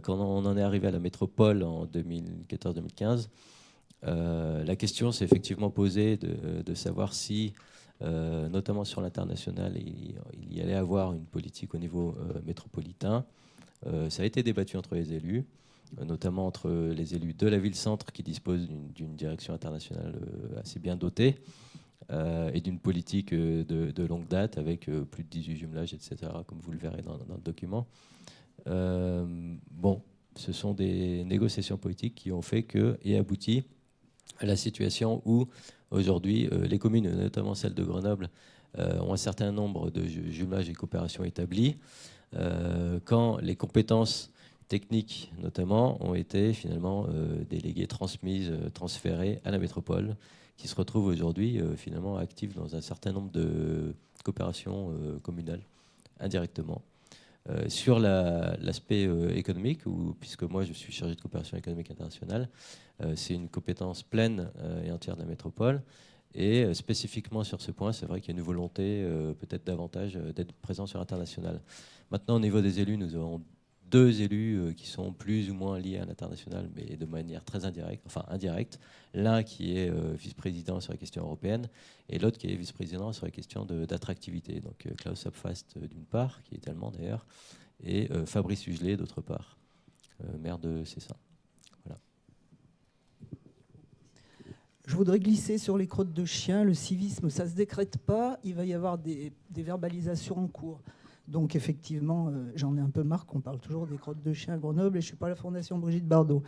Quand on en est arrivé à la métropole en 2014-2015, la question s'est effectivement posée de savoir si, notamment sur l'international, il y allait avoir une politique au niveau métropolitain. Ça a été débattu entre les élus, notamment entre les élus de la ville-centre qui disposent d'une direction internationale assez bien dotée, et d'une politique de longue date avec plus de 18 jumelages, etc., comme vous le verrez dans le document. Bon, ce sont des négociations politiques qui ont fait et abouti à la situation où aujourd'hui les communes, notamment celles de Grenoble, ont un certain nombre de jumelages et coopérations établis, quand les compétences techniques notamment ont été finalement déléguées, transmises, transférées à la métropole, qui se retrouve aujourd'hui finalement active dans un certain nombre de coopérations communales indirectement. Sur l'aspect économique, puisque moi je suis chargé de coopération économique internationale, c'est une compétence pleine et entière de la métropole. Et spécifiquement sur ce point, c'est vrai qu'il y a une volonté peut-être davantage d'être présent sur l'international. Maintenant, au niveau des élus, nous avons 2 élus qui sont plus ou moins liés à l'international, mais de manière très indirecte, enfin indirecte. L'un qui est vice-président sur la question européenne et l'autre qui est vice-président sur la question d'attractivité. Donc Klaus Abfast d'une part, qui est allemand d'ailleurs, et Fabrice Hugelet d'autre part, maire de Cessin. Voilà. Je voudrais glisser sur les crottes de chien. Le civisme, ça ne se décrète pas. Il va y avoir des verbalisations en cours. Donc effectivement, j'en ai un peu marre qu'on parle toujours des crottes de chien à Grenoble et je ne suis pas la Fondation Brigitte Bardot.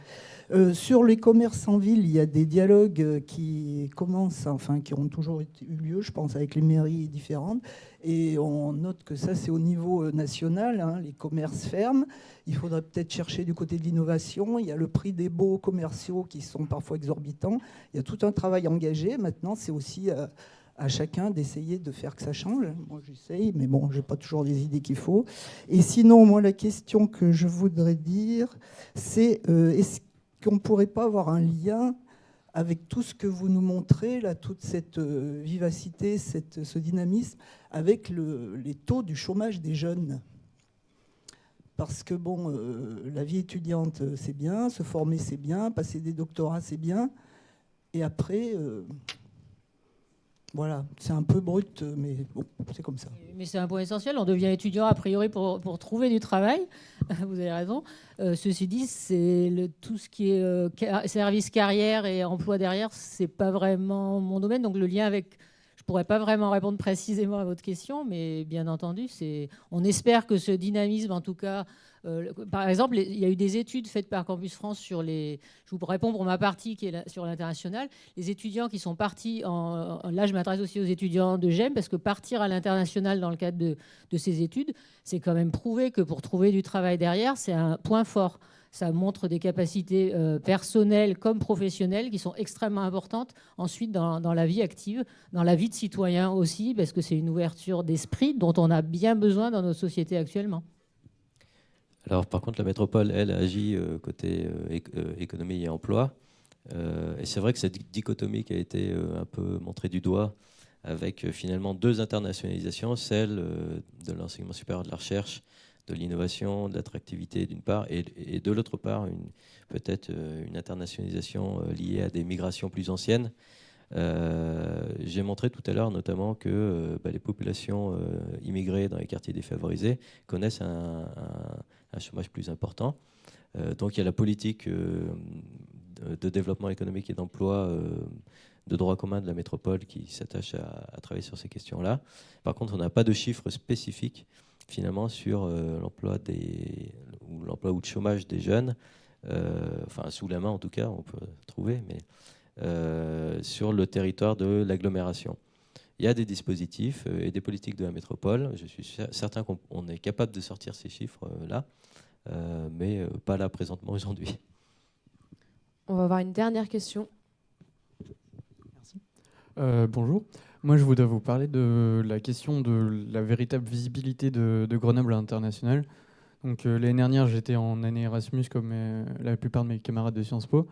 Sur les commerces en ville, il y a des dialogues qui commencent, enfin qui ont toujours eu lieu, je pense, avec les mairies différentes. Et on note que ça, c'est au niveau national, hein, les commerces ferment. Il faudrait peut-être chercher du côté de l'innovation. Il y a le prix des baux commerciaux qui sont parfois exorbitants. Il y a tout un travail engagé. Maintenant, c'est aussi à chacun d'essayer de faire que ça change. Moi, j'essaye, mais bon, je n'ai pas toujours les idées qu'il faut. Et sinon, moi, la question que je voudrais dire, c'est est-ce qu'on ne pourrait pas avoir un lien avec tout ce que vous nous montrez, là, toute cette vivacité, ce dynamisme, avec les taux du chômage des jeunes? Parce que, bon, la vie étudiante, c'est bien, se former, c'est bien, passer des doctorats, c'est bien. Et après... Voilà, c'est un peu brut, mais bon, c'est comme ça. Mais c'est un point essentiel. On devient étudiant a priori pour trouver du travail. Vous avez raison. Ceci dit, c'est tout ce qui est service carrière et emploi derrière, c'est pas vraiment mon domaine. Donc le lien avec, je pourrais pas vraiment répondre précisément à votre question, mais bien entendu, on espère que ce dynamisme, en tout cas. Par exemple, il y a eu des études faites par Campus France sur je vous réponds pour ma partie qui est sur l'international. Les étudiants qui sont partis, là je m'adresse aussi aux étudiants de GEM, parce que partir à l'international dans le cadre de ces études, c'est quand même prouvé que pour trouver du travail derrière, c'est un point fort. Ça montre des capacités personnelles comme professionnelles qui sont extrêmement importantes ensuite dans la vie active, dans la vie de citoyen aussi, parce que c'est une ouverture d'esprit dont on a bien besoin dans notre société actuellement. Alors, par contre, la métropole, elle, agit côté économie et emploi. Et c'est vrai que cette dichotomie qui a été un peu montrée du doigt, avec finalement 2 internationalisations, celle de l'enseignement supérieur de la recherche, de l'innovation, de l'attractivité d'une part, et de l'autre part, peut-être une internationalisation liée à des migrations plus anciennes. J'ai montré tout à l'heure notamment que les populations immigrées dans les quartiers défavorisés connaissent un chômage plus important. Donc il y a la politique de développement économique et d'emploi de droit commun de la métropole qui s'attache à travailler sur ces questions-là. Par contre, on n'a pas de chiffres spécifiques finalement sur l'emploi ou le chômage des jeunes, enfin sous la main en tout cas, on peut trouver, mais sur le territoire de l'agglomération. Il y a des dispositifs et des politiques de la métropole. Je suis certain qu'on est capable de sortir ces chiffres-là, mais pas là présentement aujourd'hui. On va avoir une dernière question. Merci. Bonjour. Moi, je voudrais vous parler de la question de la véritable visibilité de Grenoble à l'international. Donc, l'année dernière, j'étais en année Erasmus comme la plupart de mes camarades de Sciences Po.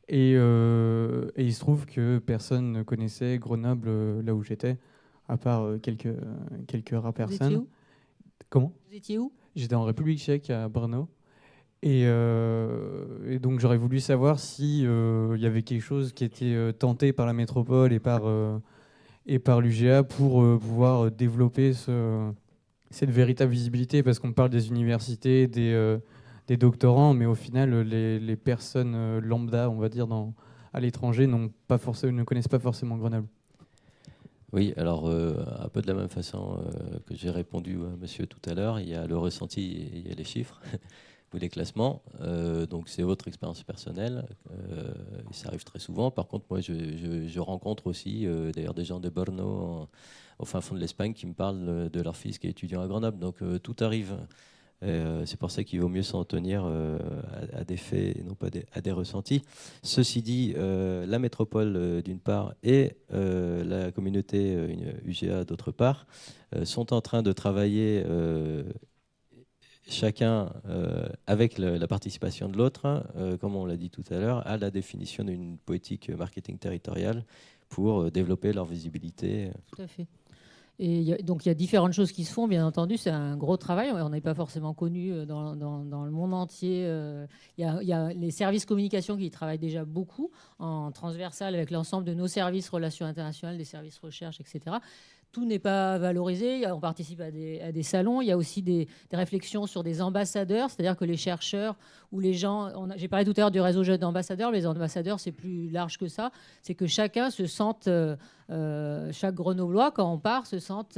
Et il se trouve que personne ne connaissait Grenoble là où j'étais, à part quelques rares personnes. Vous étiez où ? Comment ? Vous étiez où ? J'étais en République tchèque, à Brno. Et donc j'aurais voulu savoir si y avait quelque chose qui était tenté par la métropole et par l'UGA pour pouvoir développer cette véritable visibilité, parce qu'on parle des universités, des doctorants, mais au final, les personnes lambda, on va dire, à l'étranger ne connaissent pas forcément Grenoble. Oui, alors un peu de la même façon que j'ai répondu à monsieur tout à l'heure, il y a le ressenti et il y a les chiffres ou les classements. Donc c'est votre expérience personnelle. Et ça arrive très souvent. Par contre, moi, je rencontre aussi d'ailleurs des gens de Brno au fin fond de l'Espagne qui me parlent de leur fils qui est étudiant à Grenoble. Donc tout arrive. C'est pour ça qu'il vaut mieux s'en tenir à des faits et non pas à des ressentis. Ceci dit, la métropole d'une part et la communauté UGA d'autre part sont en train de travailler chacun avec la participation de l'autre, comme on l'a dit tout à l'heure, à la définition d'une politique marketing territoriale pour développer leur visibilité. Tout à fait. Et donc il y a différentes choses qui se font, bien entendu, c'est un gros travail, on n'est pas forcément connu dans le monde entier. Il y a les services communication qui travaillent déjà beaucoup en transversal avec l'ensemble de nos services relations internationales, des services recherche, etc. Tout n'est pas valorisé, on participe à des salons, il y a aussi des réflexions sur des ambassadeurs, c'est-à-dire que les chercheurs ou les gens, j'ai parlé tout à l'heure du réseau jeune d'ambassadeurs, les ambassadeurs c'est plus large que ça, c'est que chacun se sente, chaque Grenoblois quand on part se sente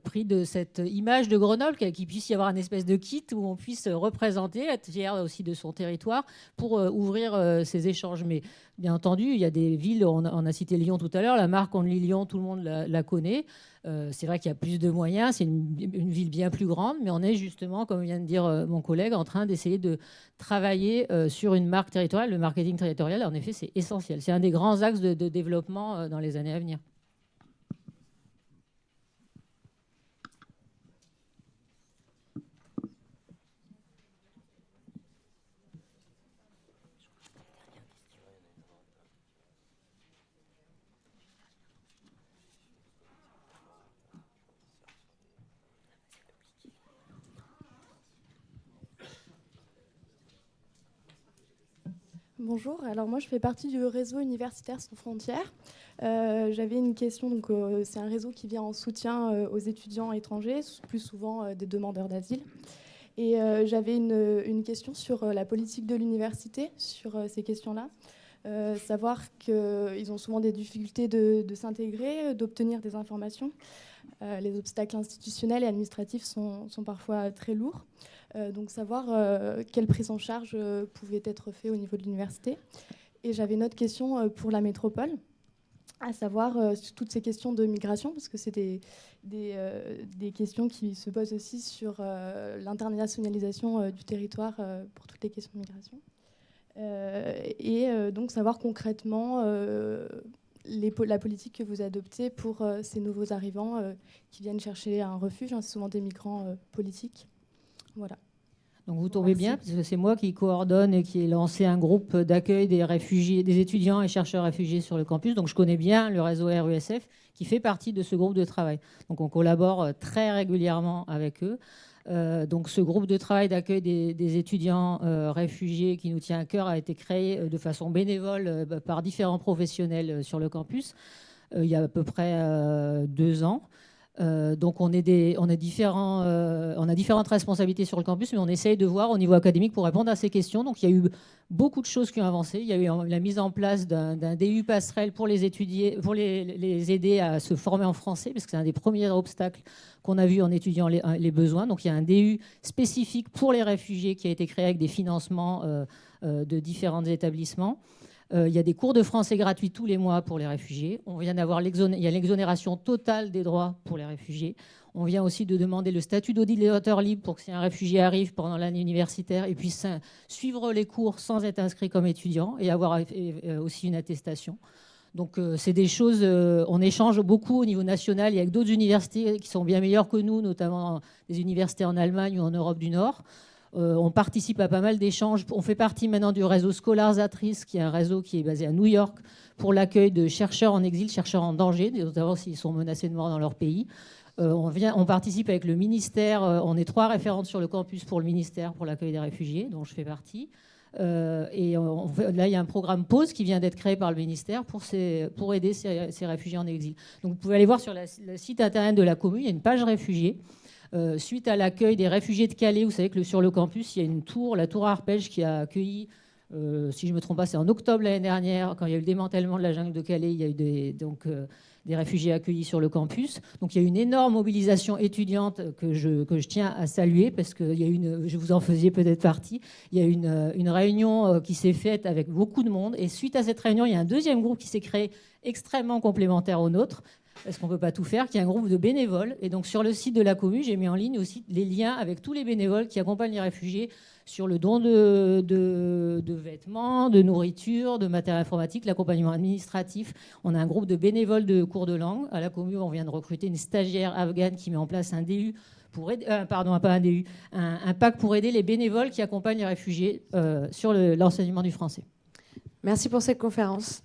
pris de cette image de Grenoble, qu'il puisse y avoir un espèce de kit où on puisse représenter, être fier aussi de son territoire pour ouvrir ces échanges. Mais bien entendu, il y a des villes, on a cité Lyon tout à l'heure, la marque Only Lyon, tout le monde la connaît. C'est vrai qu'il y a plus de moyens, c'est une ville bien plus grande, mais on est justement, comme vient de dire mon collègue, en train d'essayer de travailler sur une marque territoriale. Le marketing territorial, en effet, c'est essentiel. C'est un des grands axes de développement dans les années à venir. Bonjour, alors moi je fais partie du réseau universitaire sans frontières. J'avais une question, donc c'est un réseau qui vient en soutien aux étudiants étrangers, plus souvent des demandeurs d'asile. Et j'avais une question sur la politique de l'université, sur ces questions-là. Savoir qu'ils ont souvent des difficultés de s'intégrer, d'obtenir des informations. Les obstacles institutionnels et administratifs sont parfois très lourds. Donc savoir quelle prise en charge pouvait être faite au niveau de l'université. Et j'avais une autre question pour la métropole, à savoir toutes ces questions de migration, parce que c'est des questions qui se posent aussi sur l'internationalisation du territoire pour toutes les questions de migration. Et donc savoir concrètement la politique que vous adoptez pour ces nouveaux arrivants qui viennent chercher un refuge, hein, c'est souvent des migrants politiques. Voilà. Donc vous tombez bien, parce que c'est moi qui coordonne et qui ai lancé un groupe d'accueil des réfugiés, des étudiants et chercheurs réfugiés sur le campus. Donc je connais bien le réseau RUSF qui fait partie de ce groupe de travail. Donc on collabore très régulièrement avec eux. Donc ce groupe de travail d'accueil des étudiants réfugiés qui nous tient à cœur a été créé de façon bénévole par différents professionnels sur le campus il y a à peu près 2 ans. Donc on a différentes responsabilités sur le campus, mais on essaye de voir au niveau académique pour répondre à ces questions. Donc il y a eu beaucoup de choses qui ont avancé. Il y a eu la mise en place d'un DU passerelle pour les étudier, pour les aider à se former en français, parce que c'est un des premiers obstacles qu'on a vu en étudiant les besoins. Donc il y a un DU spécifique pour les réfugiés qui a été créé avec des financements de différents établissements. Il y a des cours de français gratuits tous les mois pour les réfugiés. Il y a l'exonération totale des droits pour les réfugiés. On vient aussi de demander le statut d'auditeur libre pour que si un réfugié arrive pendant l'année universitaire, il puisse suivre les cours sans être inscrit comme étudiant et avoir aussi une attestation. Donc c'est des choses, on échange beaucoup au niveau national et avec d'autres universités qui sont bien meilleures que nous, notamment des universités en Allemagne ou en Europe du Nord. On participe à pas mal d'échanges. On fait partie maintenant du réseau Scholars at Risk, qui est un réseau qui est basé à New York pour l'accueil de chercheurs en exil, chercheurs en danger, notamment s'ils sont menacés de mort dans leur pays. On participe avec le ministère. On est 3 référentes sur le campus pour le ministère pour l'accueil des réfugiés, dont je fais partie. Là, il y a un programme PAUSE qui vient d'être créé par le ministère pour aider ces réfugiés en exil. Donc, vous pouvez aller voir sur le site internet de la commune, il y a une page réfugiés. Suite à l'accueil des réfugiés de Calais, vous savez que sur le campus, il y a une tour, la tour Arpège, qui a accueilli Si je ne me trompe pas, c'est en octobre l'année dernière, quand il y a eu le démantèlement de la jungle de Calais, il y a eu des réfugiés accueillis sur le campus. Donc il y a eu une énorme mobilisation étudiante que je tiens à saluer, parce que vous en faisiez peut-être partie. Il y a eu une réunion qui s'est faite avec beaucoup de monde. Et suite à cette réunion, il y a un deuxième groupe qui s'est créé extrêmement complémentaire au nôtre, parce qu'on ne peut pas tout faire, qui est un groupe de bénévoles. Et donc sur le site de la commune, j'ai mis en ligne aussi les liens avec tous les bénévoles qui accompagnent les réfugiés sur le don de vêtements, de nourriture, de matériel informatique, l'accompagnement administratif. On a un groupe de bénévoles de cours de langue. À la commune, on vient de recruter une stagiaire afghane qui met en place un DU pour aider, un pack pour aider les bénévoles qui accompagnent les réfugiés sur l'enseignement du français. Merci pour cette conférence.